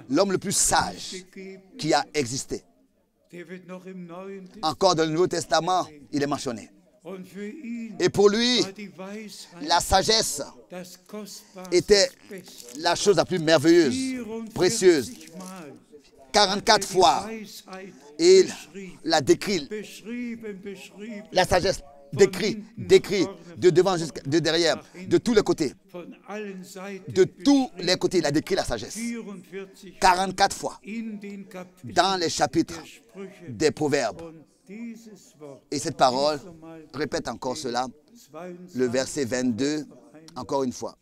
l'homme le plus sage qui a existé, encore dans le Nouveau Testament, il est mentionné. Et pour lui, la sagesse était la chose la plus merveilleuse, précieuse. 44 fois, il la décrit, la sagesse décrit de devant jusqu'à de derrière, de tous les côtés. De tous les côtés, il a décrit la sagesse. 44 fois dans les chapitres des Proverbes. Et cette parole répète encore cela, le verset 22, encore une fois.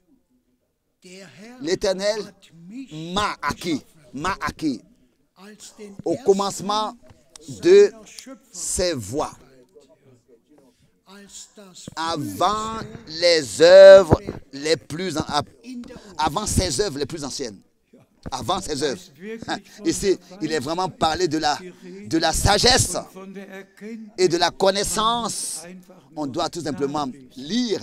L'Éternel m'a acquis au commencement de ses voies, avant les œuvres les plus avant ses œuvres les plus anciennes. Avant ses œuvres. Ici, il est vraiment parlé de la sagesse et de la connaissance. On doit tout simplement lire.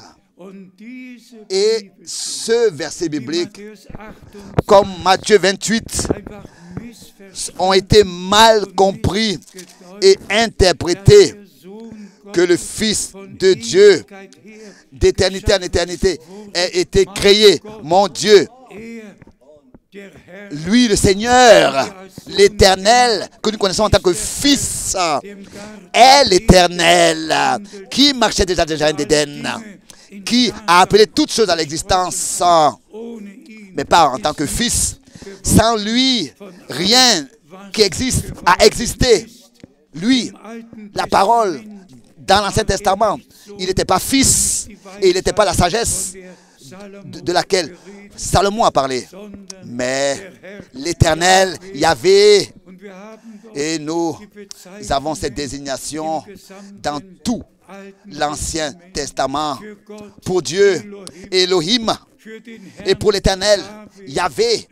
Et ce verset biblique, comme Matthieu 28, ont été mal compris et interprétés, que le Fils de Dieu, d'éternité en éternité, a été créé, mon Dieu. Lui, le Seigneur, l'Éternel, que nous connaissons en tant que Fils, est l'Éternel, qui marchait déjà d'Éden, qui a appelé toutes choses à l'existence, mais pas en tant que Fils. Sans lui, rien qui existe a existé. Lui, la parole, dans l'Ancien Testament, il n'était pas fils et il n'était pas la sagesse de laquelle Salomon a parlé. Mais l'Éternel, Yahvé, et nous avons cette désignation dans tout l'Ancien Testament. Pour Dieu, Elohim, et pour l'Éternel, Yahvé,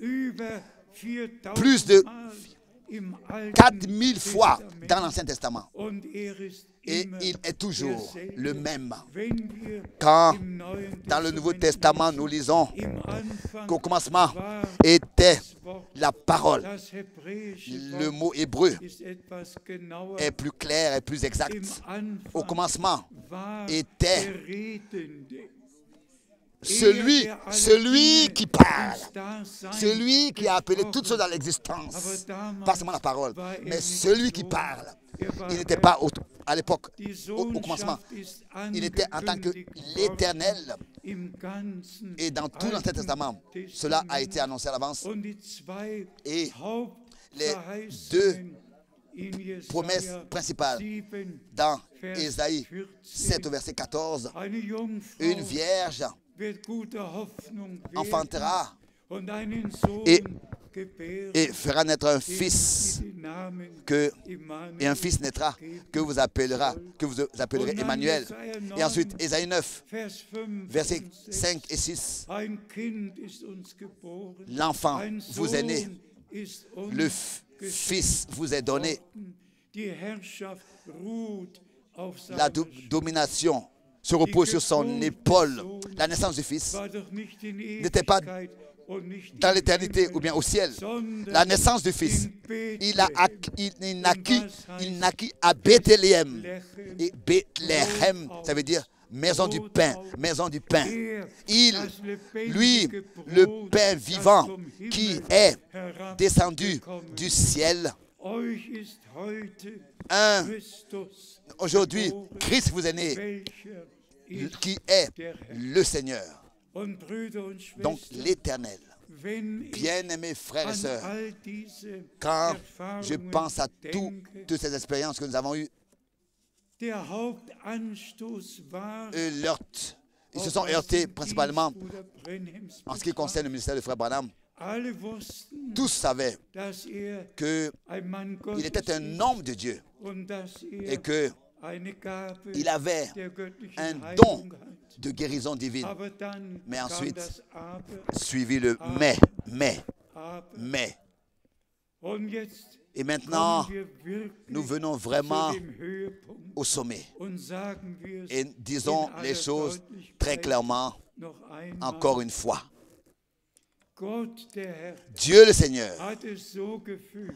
plus de 4000 fois dans l'Ancien Testament. Et il est toujours le même. Quand dans le Nouveau Testament, nous lisons qu'au commencement était la parole. Das hebräische Le Wort mot hébreu ist etwas genauer. est plus clair et plus Im exact. Au Anfang commencement war était der Redende. celui qui parle, celui qui a appelé toutes choses à l'existence, pas seulement la parole, mais celui qui parle. Il n'était pas à l'époque, au commencement, il était en tant que l'Éternel. Et dans tout l'Ancien Testament, cela a été annoncé à l'avance. Et les deux promesses principales dans Ésaïe 7 au verset 14, une vierge enfantera et fera naître un fils et un fils naîtra que vous appellerez Emmanuel. Et ensuite Ésaïe 9 versets 5 et 6, l'enfant vous est né, le fils vous est donné, la domination se repose sur son épaule. La naissance du Fils n'était pas dans l'éternité ou bien au ciel. La naissance du Fils, il naquit à Bethléem. Et Bethléem, ça veut dire maison du pain, maison du pain. Lui, le pain vivant qui est descendu du ciel. Aujourd'hui, Christ vous est né, qui est le Seigneur. Donc l'Éternel. Bien-aimés frères et sœurs, quand je pense à toutes ces expériences que nous avons eues, ils se sont heurtés principalement en ce qui concerne le ministère de Frère Branham. Tous savaient qu'il était un homme de Dieu et qu'il avait un don de guérison divine. Mais ensuite, suivi le mais. Et maintenant, nous venons vraiment au sommet. Et disons les choses très clairement, encore une fois. Dieu le Seigneur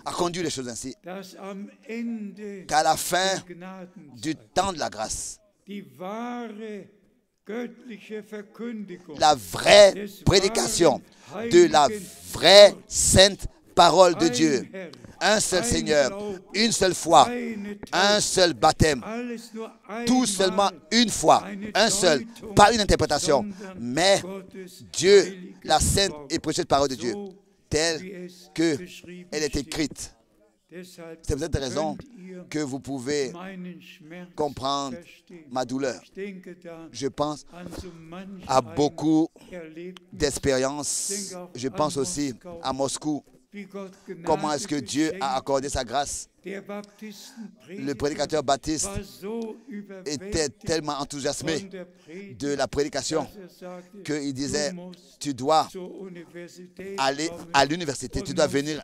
a conduit les choses ainsi qu'à la fin du temps de la grâce, la vraie prédication de la vraie sainte parole de Dieu, un seul Seigneur, une seule foi, un seul baptême, tout seulement une fois, un seul, pas une interprétation, mais Dieu, la sainte et précieuse parole de Dieu, telle qu'elle est écrite. C'est pour cette raison que vous pouvez comprendre ma douleur. Je pense à beaucoup d'expériences. Je pense aussi à Moscou. Comment est-ce que Dieu a accordé sa grâce? Le prédicateur baptiste était tellement enthousiasmé de la prédication qu'il disait, tu dois aller à l'université, tu dois revenir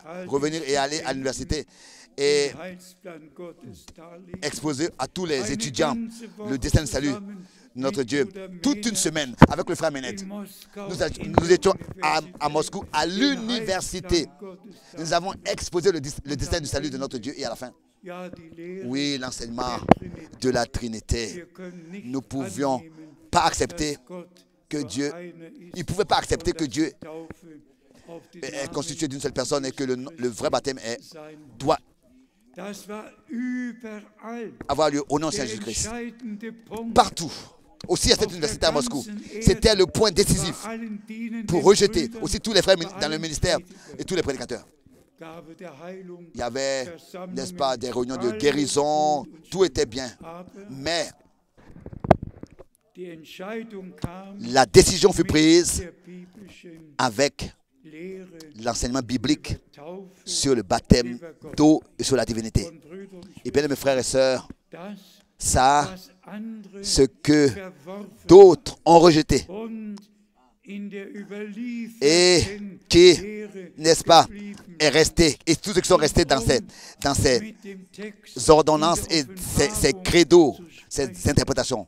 et aller à l'université et exposer à tous les étudiants le dessein de salut. Notre Dieu, toute une semaine avec le frère Menet. Nous étions à Moscou, à l'université. Nous avons exposé le dessein du salut de notre Dieu et à la fin. Oui, l'enseignement de la Trinité. Nous ne pouvions pas accepter que Dieu, ils ne pouvaient pas accepter que Dieu est constitué d'une seule personne et que le vrai baptême doit avoir lieu au nom de Saint Jésus-Christ. Partout. Aussi à cette université à Moscou, c'était le point décisif pour rejeter aussi tous les frères dans le ministère et tous les prédicateurs. Il y avait, n'est-ce pas, des réunions de guérison, tout était bien. Mais la décision fut prise avec l'enseignement biblique sur le baptême d'eau et sur la divinité. Et bien, mes frères et sœurs, ça, ce que d'autres ont rejeté et qui, n'est-ce pas, est resté, et tous ceux qui sont restés dans ces ordonnances et ces credos, ces interprétations,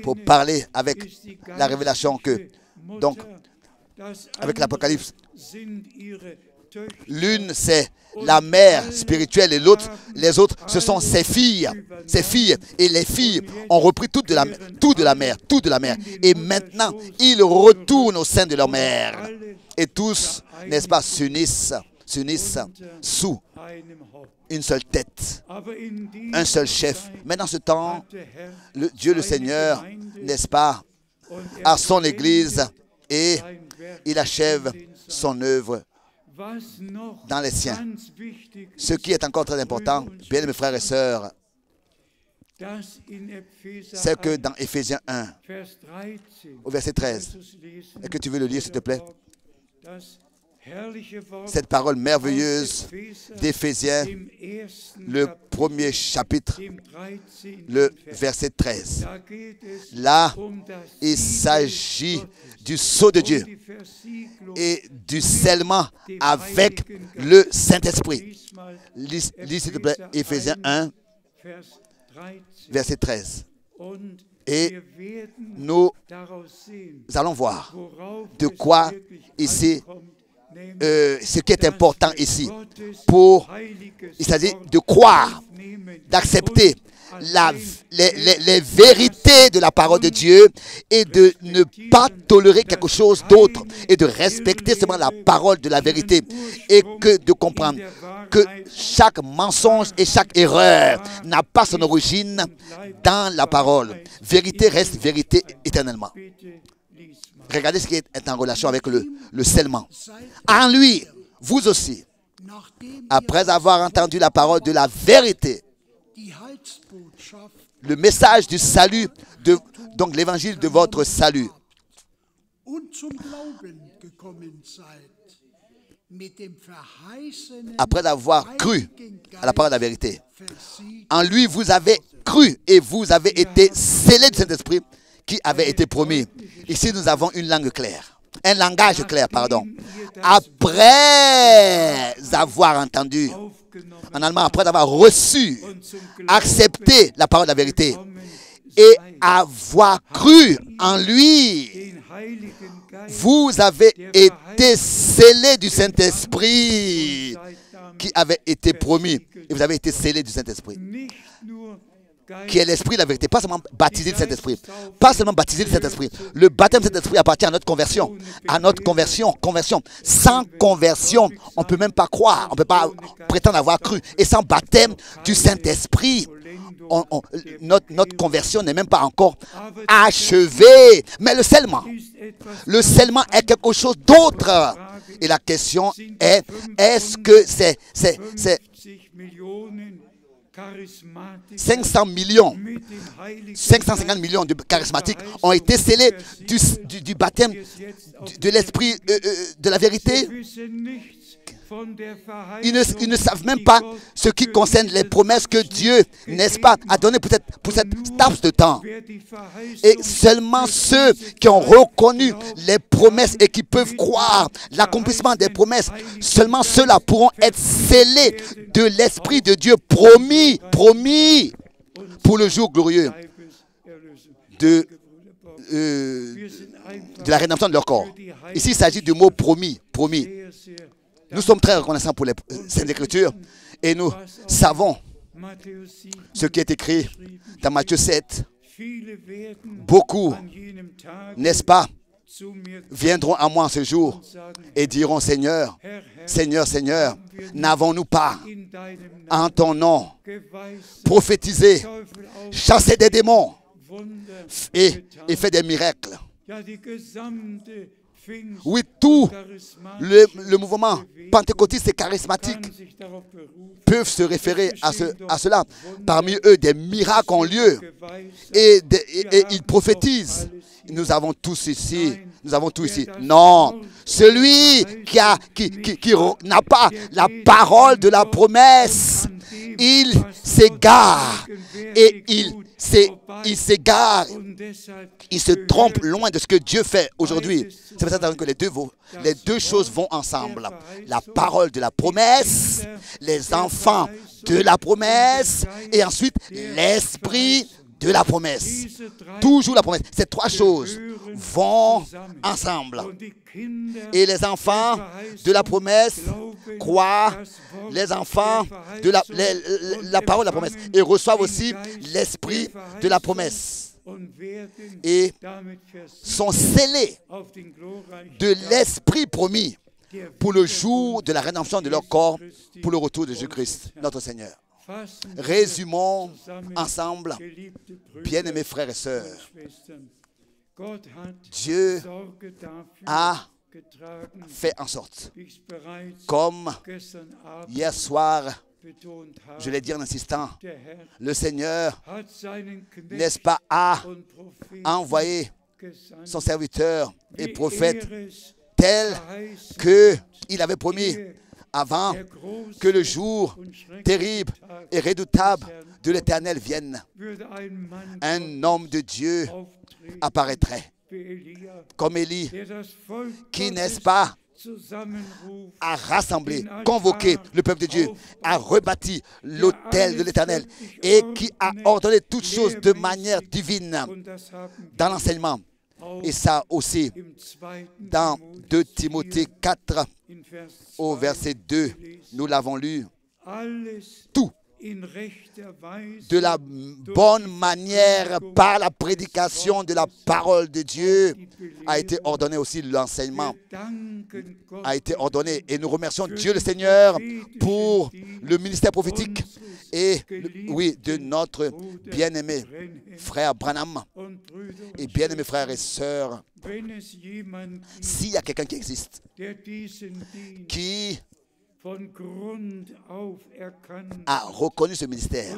pour parler avec la révélation que, donc, avec l'Apocalypse, L'une, c'est la mère spirituelle et l'autre, les autres, ce sont ses filles. Ses filles. Et les filles ont repris tout de la mère. Et maintenant, ils retournent au sein de leur mère. Et tous, n'est-ce pas, s'unissent sous une seule tête, un seul chef. Mais dans ce temps, Dieu le Seigneur, n'est-ce pas, a son Église et il achève son œuvre dans les siens. Ce qui est encore très important, bien mes frères et sœurs, c'est que dans Éphésiens 1, au verset 13, est-ce que tu veux le lire s'il te plaît? Cette parole merveilleuse d'Éphésiens, le premier chapitre, le verset 13. Là, il s'agit du sceau de Dieu et du scellement avec le Saint-Esprit. Lis s'il te plaît, Éphésiens 1, verset 13. Et nous allons voir de quoi ici, ce qui est important ici, il s'agit de croire, d'accepter les vérités de la parole de Dieu et de ne pas tolérer quelque chose d'autre et de respecter seulement la parole de la vérité et que de comprendre que chaque mensonge et chaque erreur n'a pas son origine dans la parole. Vérité reste vérité éternellement. Regardez ce qui est en relation avec le scellement. En lui, vous aussi, après avoir entendu la parole de la vérité, le message du salut, donc l'évangile de votre salut, après avoir cru à la parole de la vérité, en lui vous avez cru et vous avez été scellés du Saint-Esprit qui avait été promis. Ici nous avons une langue claire, un langage clair, pardon. Après avoir entendu, en allemand, après avoir reçu, accepté la parole de la vérité et avoir cru en lui, vous avez été scellés du Saint-Esprit qui avait été promis. Et vous avez été scellés du Saint-Esprit, qui est l'Esprit de la vérité. Pas seulement baptisé du Saint-Esprit. Pas seulement baptisé du Saint-Esprit. Le baptême du Saint-Esprit appartient à notre conversion. À notre conversion. Sans conversion, on ne peut même pas croire. On ne peut pas prétendre avoir cru. Et sans baptême du Saint-Esprit, notre conversion n'est même pas encore achevée. Mais le scellement est quelque chose d'autre. Et la question est, est-ce que c'est 550 millions de charismatiques ont été scellés du baptême de l'esprit de la vérité. Ils ne savent même pas ce qui concerne les promesses que Dieu, n'est-ce pas, a données pour cette laps de temps. Et seulement ceux qui ont reconnu les promesses et qui peuvent croire l'accomplissement des promesses, seulement ceux-là pourront être scellés de l'Esprit de Dieu promis pour le jour glorieux de la rédemption de leur corps. Ici, il s'agit du mot promis. Nous sommes très reconnaissants pour les Saintes Écritures et nous savons ce qui est écrit dans Matthieu 7. Beaucoup, n'est-ce pas, viendront à moi en ce jour et diront, Seigneur, Seigneur, Seigneur, n'avons-nous pas en ton nom prophétisé, chassé des démons et fait des miracles? Oui, tout le mouvement pentecôtiste et charismatique peuvent se référer à cela. Parmi eux, des miracles ont lieu et ils prophétisent. Nous avons tous ici. Non, celui qui n'a pas la parole de la promesse, il s'égare et il s'égare. Il se trompe loin de ce que Dieu fait aujourd'hui. C'est pour ça que les deux choses vont ensemble. La parole de la promesse, les enfants de la promesse, et ensuite l'Esprit de la promesse. Toujours la promesse. Ces trois choses vont ensemble. Et les enfants de la promesse croient, les enfants de la parole de la promesse, et reçoivent aussi l'esprit de la promesse. Et sont scellés de l'esprit promis pour le jour de la rédemption de leur corps, pour le retour de Jésus-Christ, notre Seigneur. Résumons ensemble, bien-aimés frères et sœurs. Dieu a fait en sorte, comme hier soir, je l'ai dit en insistant, le Seigneur, n'est-ce pas, a envoyé son serviteur et prophète tel qu'il avait promis avant que le jour terrible et redoutable de l'Éternel vienne. Un homme de Dieu apparaîtrait comme Élie, qui, n'est-ce pas, a rassemblé, convoqué le peuple de Dieu, a rebâti l'autel de l'Éternel et qui a ordonné toutes choses de manière divine dans l'enseignement. Et ça aussi, dans 2 Timothée 4, au verset 2, nous l'avons lu, tout de la bonne manière par la prédication de la parole de Dieu a été ordonné aussi. L'enseignement a été ordonné et nous remercions Dieu le Seigneur pour le ministère prophétique et de notre bien-aimé frère Branham et bien-aimés frères et sœurs. S'il y a quelqu'un qui existe, qui a reconnu ce ministère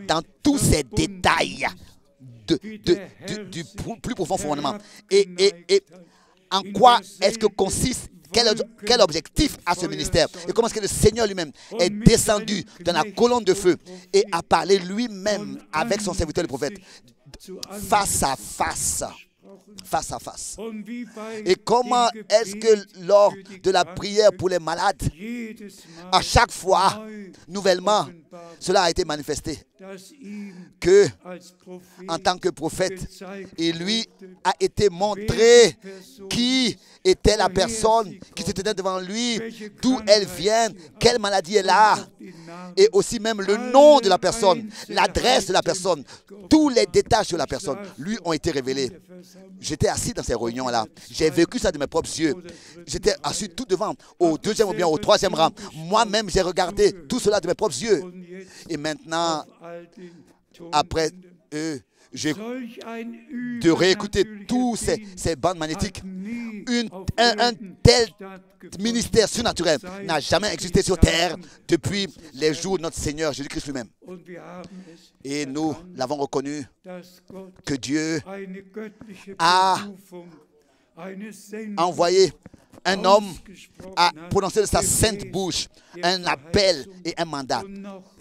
dans tous ses détails du plus profond fondement. Et en quoi est-ce que consiste, quel objectif a ce ministère et comment est-ce que le Seigneur lui-même est descendu dans la colonne de feu et a parlé lui-même avec son serviteur le prophète face à face. Face à face. Et comment est-ce que lors de la prière pour les malades, à chaque fois, nouvellement, cela a été manifesté que, en tant que prophète, il lui a été montré qui était la personne qui se tenait devant lui, d'où elle vient, quelle maladie elle a, et aussi même le nom de la personne, l'adresse de la personne, tous les détails sur la personne lui ont été révélés. J'étais assis dans ces réunions-là. J'ai vécu ça de mes propres yeux. J'étais assis tout devant, au deuxième ou bien au troisième rang. Moi-même, j'ai regardé tout cela de mes propres yeux. Et maintenant, après de réécouter tous ces bandes magnétiques, un tel ministère surnaturel n'a jamais existé sur terre depuis les jours de notre Seigneur Jésus-Christ lui-même. Et nous l'avons reconnu que Dieu a envoyé un homme à prononcer de sa sainte bouche un appel et un mandat.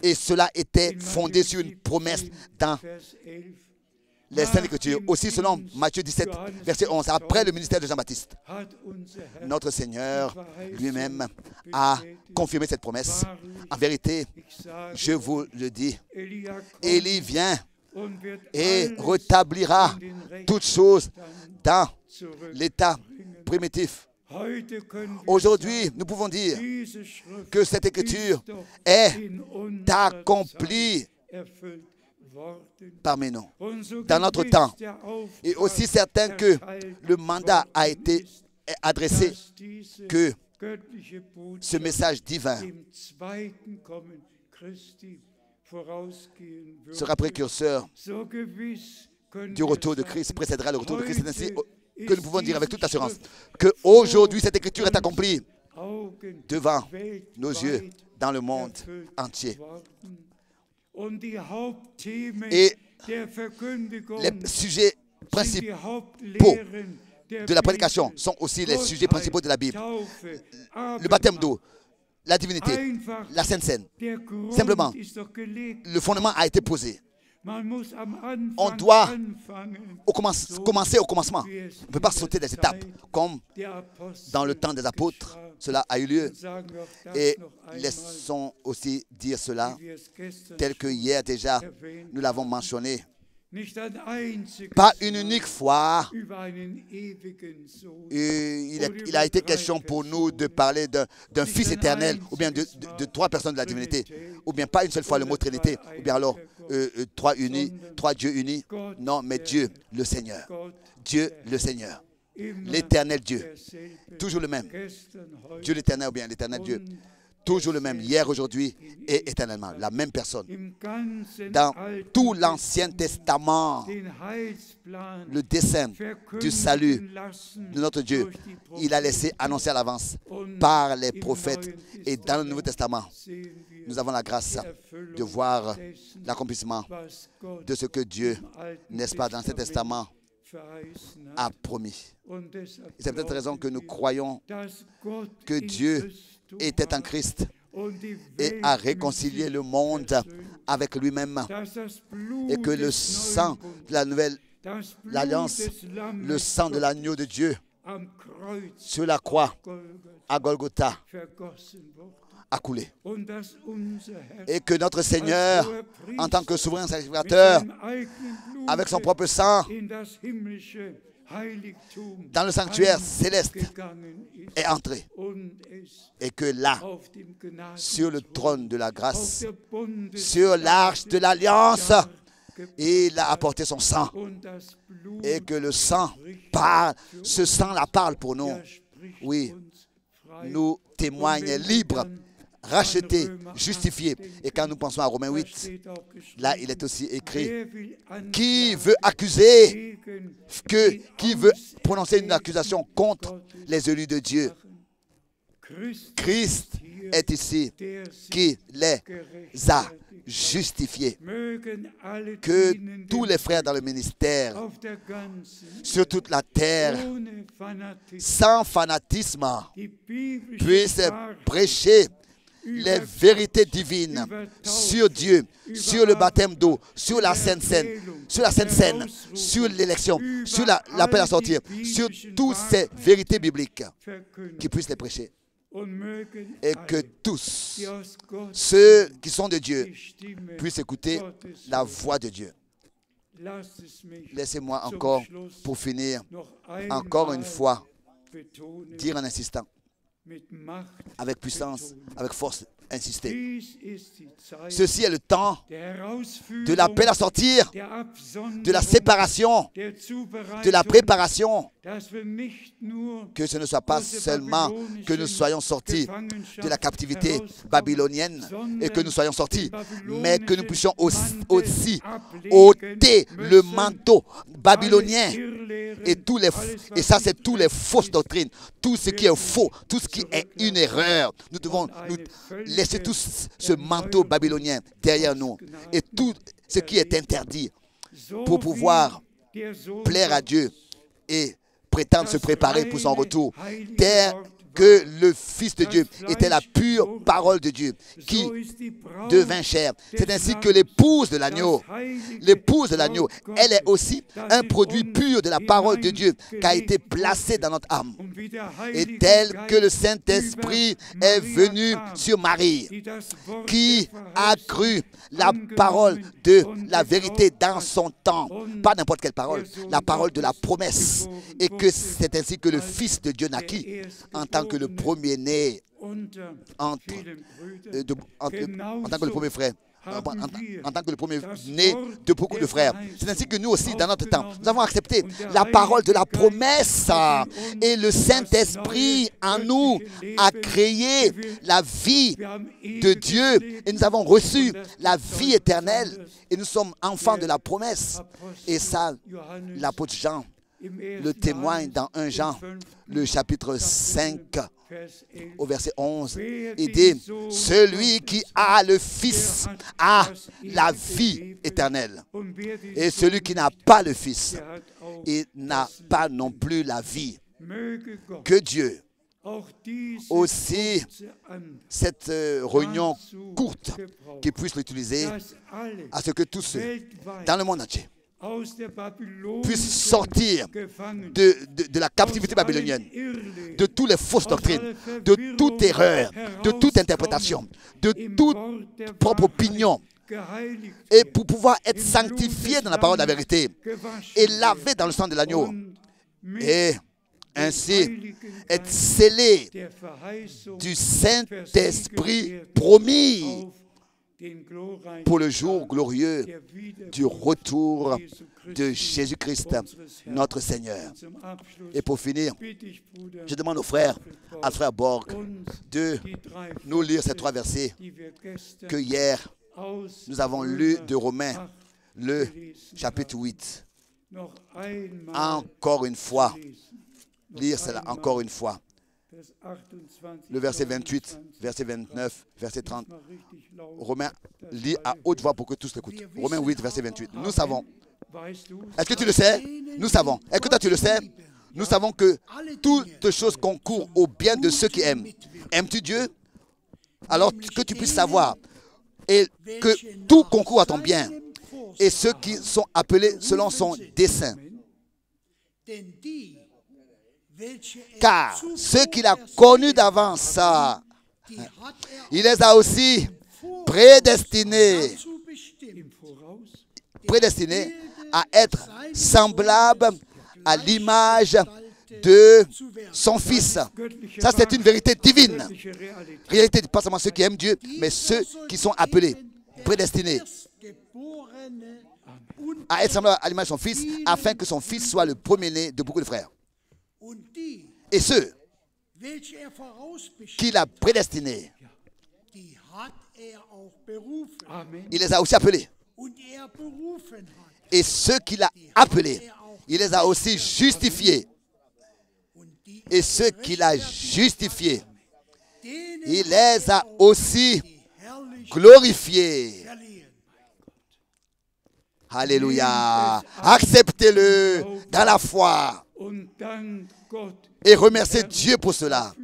Et cela était fondé sur une promesse dans les Saintes Écritures. Aussi selon Matthieu 17, verset 11, après le ministère de Jean-Baptiste, notre Seigneur lui-même a confirmé cette promesse. En vérité, je vous le dis, Élie vient et rétablira toutes choses dans l'état primitif. Aujourd'hui, nous pouvons dire que cette écriture est accomplie parmi nous, dans notre temps. Et aussi certain que le mandat a été adressé, que ce message divin sera précurseur du retour de Christ, précédera le retour de Christ. C'est ainsi que nous pouvons dire avec toute assurance qu'aujourd'hui cette écriture est accomplie devant nos yeux dans le monde entier. Et les sujets principaux de la prédication sont aussi les sujets principaux de la Bible. Le baptême d'eau, la divinité, la Sainte Seine. Simplement, le fondement a été posé. On doit commencer au commencement. On ne peut pas sauter des étapes comme dans le temps des apôtres. Cela a eu lieu. Et laissons aussi dire cela tel que hier déjà nous l'avons mentionné Pas une unique fois, il il a été question pour nous de parler d'un Fils éternel, ou bien de trois personnes de la divinité, ou bien pas une seule fois le mot Trinité, ou bien alors trois unis, trois dieux unis. Non, mais Dieu, le Seigneur. Dieu, le Seigneur. L'éternel Dieu. Toujours le même. Dieu l'éternel, ou bien l'éternel Dieu. Toujours le même, hier, aujourd'hui et éternellement. La même personne. Dans tout l'Ancien Testament, le dessein du salut de notre Dieu, il a laissé annoncer à l'avance par les prophètes. Et dans le Nouveau Testament, nous avons la grâce de voir l'accomplissement de ce que Dieu, n'est-ce pas, dans cet testament, a promis. Et c'est peut-être la raison que nous croyons que Dieu était en Christ et a réconcilié le monde avec lui-même, et que le sang de la nouvelle alliance, le sang de l'agneau de Dieu sur la croix à Golgotha a coulé, et que notre Seigneur, en tant que souverain sacrificateur, avec son propre sang, dans le sanctuaire céleste, est entré, et que là, sur le trône de la grâce, sur l'arche de l'alliance, il a apporté son sang, et que le sang parle, ce sang-là parle pour nous. Oui, nous témoigne libre, racheté, justifié. Et quand nous pensons à Romains 8, là il est aussi écrit: qui veut accuser, qui veut prononcer une accusation contre les élus de Dieu? Christ est ici, qui les a justifiés. Que tous les frères dans le ministère, sur toute la terre, sans fanatisme, puissent prêcher les vérités divines sur Dieu, sur le baptême d'eau, sur la Sainte Seine, sur l'élection, sur l'appel à sortir, sur toutes ces vérités bibliques, qui puissent les prêcher. Et que tous ceux qui sont de Dieu puissent écouter la voix de Dieu. Laissez-moi encore, pour finir, encore une fois, dire en insistant, avec puissance, avec force, insister. Ceci est le temps de l'appel à sortir, de la séparation, de la préparation. Que ce ne soit pas seulement que nous soyons sortis de la captivité babylonienne et que nous soyons sortis, mais que nous puissions aussi ôter le manteau babylonien et ça c'est tous les fausses doctrines, tout ce qui est faux, tout ce qui est une erreur. Nous devons nous laisser tout ce manteau babylonien derrière nous et tout ce qui est interdit pour pouvoir plaire à Dieu et prétendre se préparer pour son retour, tel que le Fils de Dieu était la pure parole de Dieu qui devint chair. C'est ainsi que l'épouse de l'agneau, elle est aussi un produit pur de la parole de Dieu qui a été placé dans notre âme. Et tel que le Saint-Esprit est venu sur Marie, qui a cru la parole de la vérité dans son temps, pas n'importe quelle parole, la parole de la promesse, et que c'est ainsi que le Fils de Dieu naquit en tant que le premier-né en tant que le premier frère, en tant que le premier-né de beaucoup de frères. C'est ainsi que nous aussi, dans notre temps, nous avons accepté la parole de la promesse et le Saint-Esprit en nous a créé la vie de Dieu et nous avons reçu la vie éternelle et nous sommes enfants de la promesse. Et ça, l'apôtre Jean le témoigne dans 1 Jean, le chapitre 5, au verset 11. Il dit: celui qui a le Fils a la vie éternelle. Et celui qui n'a pas le Fils, il n'a pas non plus la vie. Que Dieu aussi, cette réunion courte, qui puisse l'utiliser à ce que tous ceux dans le monde entier puissent sortir de la captivité babylonienne, de toutes les fausses doctrines, de toute erreur, de toute interprétation, de toute propre opinion geheiligt et pour pouvoir être sanctifié dans la parole de la vérité et lavé dans le sang de l'agneau und mit et ainsi être scellé der Verheißung du Saint-Esprit promis auf den glorreichen pour le jour glorieux der du retour Jesu de Christi, Jésus-Christ, unseres Herrn. notre Seigneur. Zum Abschluss Et pour finir, bitte ich Bruder je demande au frère, à frère Borg, uns de die drei nous lire ces Verse, 3 versets die wir gestern que hier aus nous avons lus de Romains, 8 le gelesen chapitre haben. 8. Noch einmal Encore une fois, lesen. lire cela encore une fois. Vers 28, Le verset 28, 29, verset 29, verset 30. mal richtig laut. Romains, lis à haute voix pour que tous l'écoutent. Romains 8, verset 28. Nous savons. Weißt du, Est-ce que tu le sais? Nous savons. Est-ce que toi tu le sais? Nous savons que toutes choses concourent au bien de ceux qui aiment. Aimes-tu Dieu? Alors que tu puisses savoir et que tout concourt à ton bien et ceux qui sont appelés selon son dessein. Car ceux qu'il a connus d'avance, il les a aussi prédestinés im Voraus à être semblables à l'image de son Fils. Ça, c'est une vérité divine. göttliche Realität. Réalité, pas seulement ceux qui aiment Dieu, mais ceux qui sont appelés, prédestinés à être semblables à l'image de son Fils, afin que son Fils soit le premier-né de beaucoup de frères. Et ceux qu'il a prédestinés, Amen. il les a aussi appelés. Et ceux qu'il a appelés, il les a aussi justifiés. Et ceux qu'il a justifiés, il les a aussi glorifiés. Alléluia. Acceptez-le dans la foi Und dank Gott et remerciez Dieu pour cela.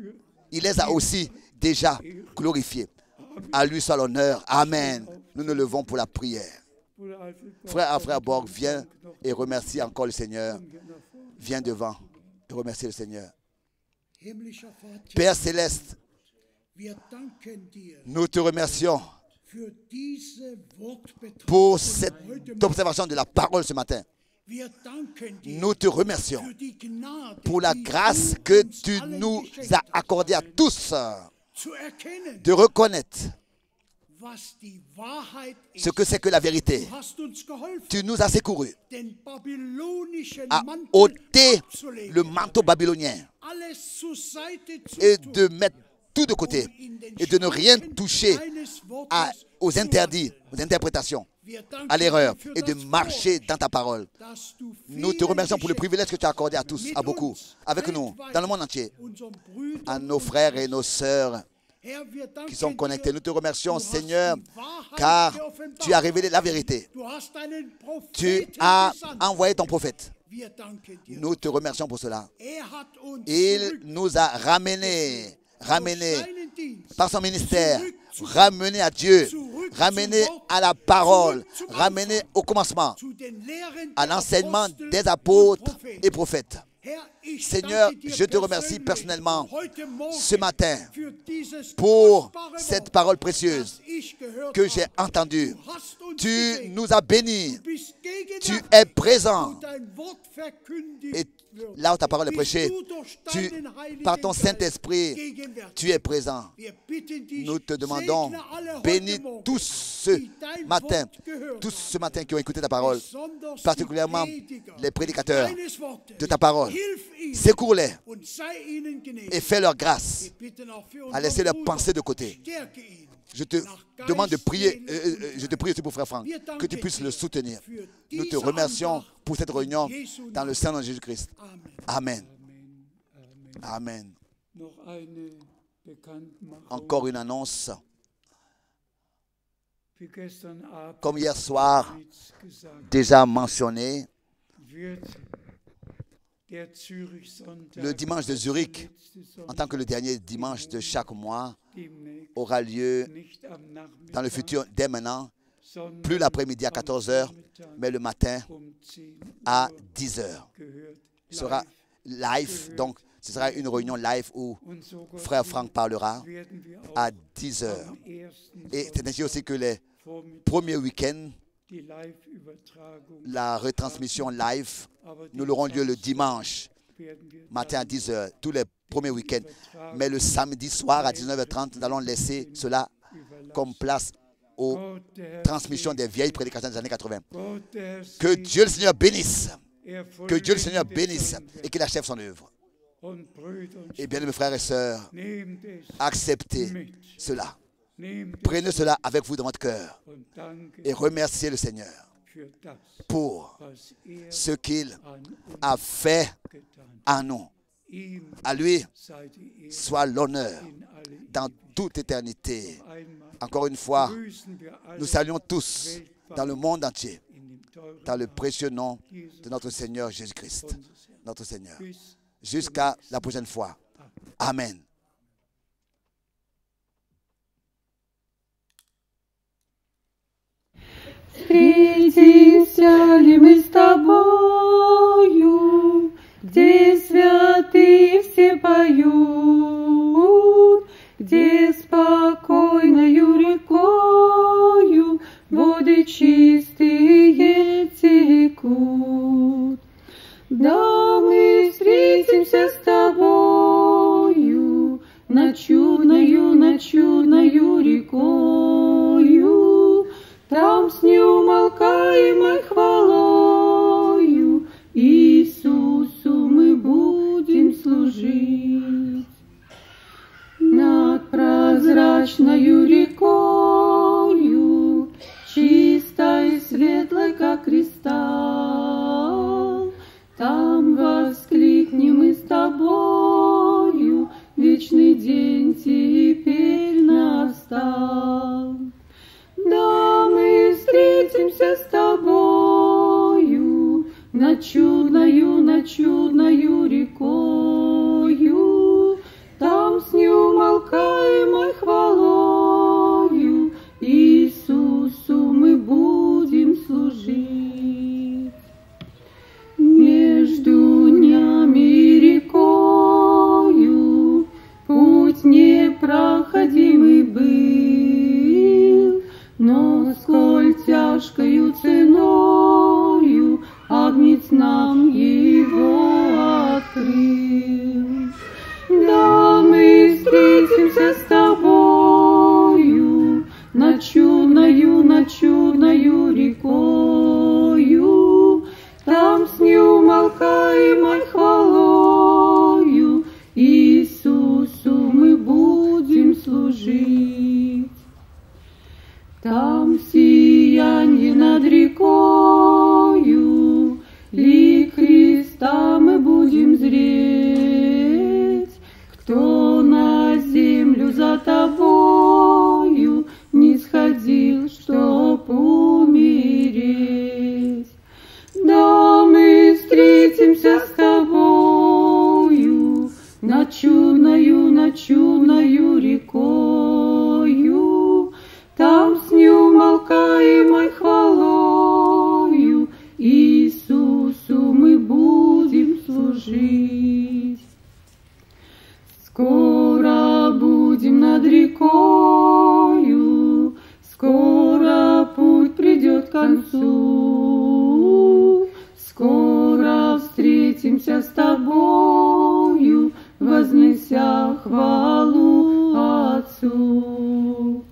Il les a aussi déjà glorifiés. À lui soit l'honneur. Amen. Nous nous levons pour la prière. Bruder Alfred Bock, Frère Borg, viens et remercie encore le Seigneur. Viens devant et remercie le Seigneur. Himmlischer Vater, Père céleste, wir danken dir nous te remercions für diese Wortbetrachtung pour cette heute Morgen. observation de la parole ce matin. Wir danken dir Nous te remercions für die Gnade, pour la die grâce du que uns tu allen nous geschenkt as accordée à tous zu erkennen, de reconnaître was die Wahrheit ist. ce que c'est que la vérité. Du hast uns geholfen, Tu nous as secourus den babylonischen à Mantel ôter abzulegen, le manteau babylonien alles zur Seite zu et tun, de mettre tout de côté et de ne rien toucher aux interdits, aux interprétations, à l'erreur et de marcher dans ta parole. Nous te remercions pour le privilège que tu as accordé à tous, à beaucoup, avec nous, dans le monde entier, à nos frères et nos sœurs qui sont connectés. Nous te remercions, Seigneur, car tu as révélé la vérité. Tu as envoyé ton prophète. Nous te remercions pour cela. Il nous a ramenés par son ministère, ramenés à Dieu, ramenés à la parole, ramenés au commencement, à l'enseignement des apôtres et prophètes. Seigneur, je te remercie personnellement ce matin pour cette parole précieuse que j'ai entendue. Tu nous as bénis, tu es présent. Et là où ta parole est prêchée, par ton Saint-Esprit, tu es présent. Nous te demandons, bénis tous ce matin qui ont écouté ta parole, particulièrement les prédicateurs de ta parole. Secours-les et fais leur grâce à laisser leurs pensées de côté. Je te demande de prier, je te prie aussi pour frère Franck, que tu puisses le soutenir. Nous te remercions pour cette réunion dans le Saint nom de Jésus-Christ. Amen. Amen. Encore une annonce. Comme hier soir, déjà mentionné, le dimanche de Zurich, en tant que le dernier dimanche de chaque mois, aura lieu dans le futur dès maintenant, plus l'après-midi à 14h, mais le matin à 10h. Ce sera live, donc ce sera une réunion live où frère Franck parlera à 10h. Et c'est ainsi aussi que les premier week-end, la retransmission live, nous l'aurons lieu le dimanche matin à 10h, tous les premiers week-ends. Mais le samedi soir à 19h30, nous allons laisser cela comme place aux transmissions des vieilles prédications des années 80. Que Dieu le Seigneur bénisse. Que Dieu le Seigneur bénisse et qu'il achève son œuvre. Et bien, mes frères et sœurs, acceptez cela. Prenez cela avec vous dans votre cœur et remerciez le Seigneur pour ce qu'il a fait à nous. À lui soit l'honneur dans toute éternité. Encore une fois, nous saluons tous dans le monde entier, dans le précieux nom de notre Seigneur Jésus-Christ, notre Seigneur. Jusqu'à la prochaine fois. Amen. Встретимся ли мы с тобою, где святые все поют, где спокойною рекою воды чистые текут. Да мы встретимся с тобою над чудною рекою, там с неумолкаемой хвалою Иисусу мы будем служить. Над прозрачною рекою, чистой и светлой, как кристалл, там воскликнем мы с тобою, вечный день теперь настал. Да, мы встретимся с тобою над чудною рекою, там с неумолкаемой хвалою Иисусу мы будем служить. Между днями и рекою путь непроходимый был, но сколь тяжкою ценою Агнец нам его открыл. Да, мы встретимся с тобою над чудною рекою, там с неумолкаемой хвалою Иисусу мы будем служить. Там сиянье над рекою, лик Христа мы будем зреть. Кто на землю за тобою не сходил, чтоб умереть? Да, мы встретимся с тобою над чудною рекою, там с неумолкаемой хвалою Иисусу мы будем служить. Скоро будем над рекою, скоро путь придет к концу, скоро встретимся с тобою, вознеся хвалу Отцу.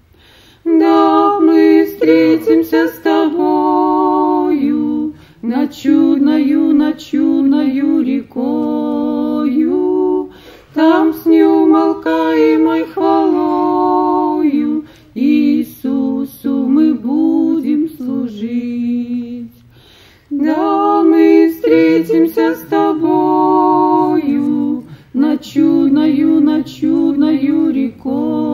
Да, мы встретимся с тобою над чудною рекою, там с неумолкаемой хвалою Иисусу мы будем служить. Да, мы встретимся с тобою над чудною рекою,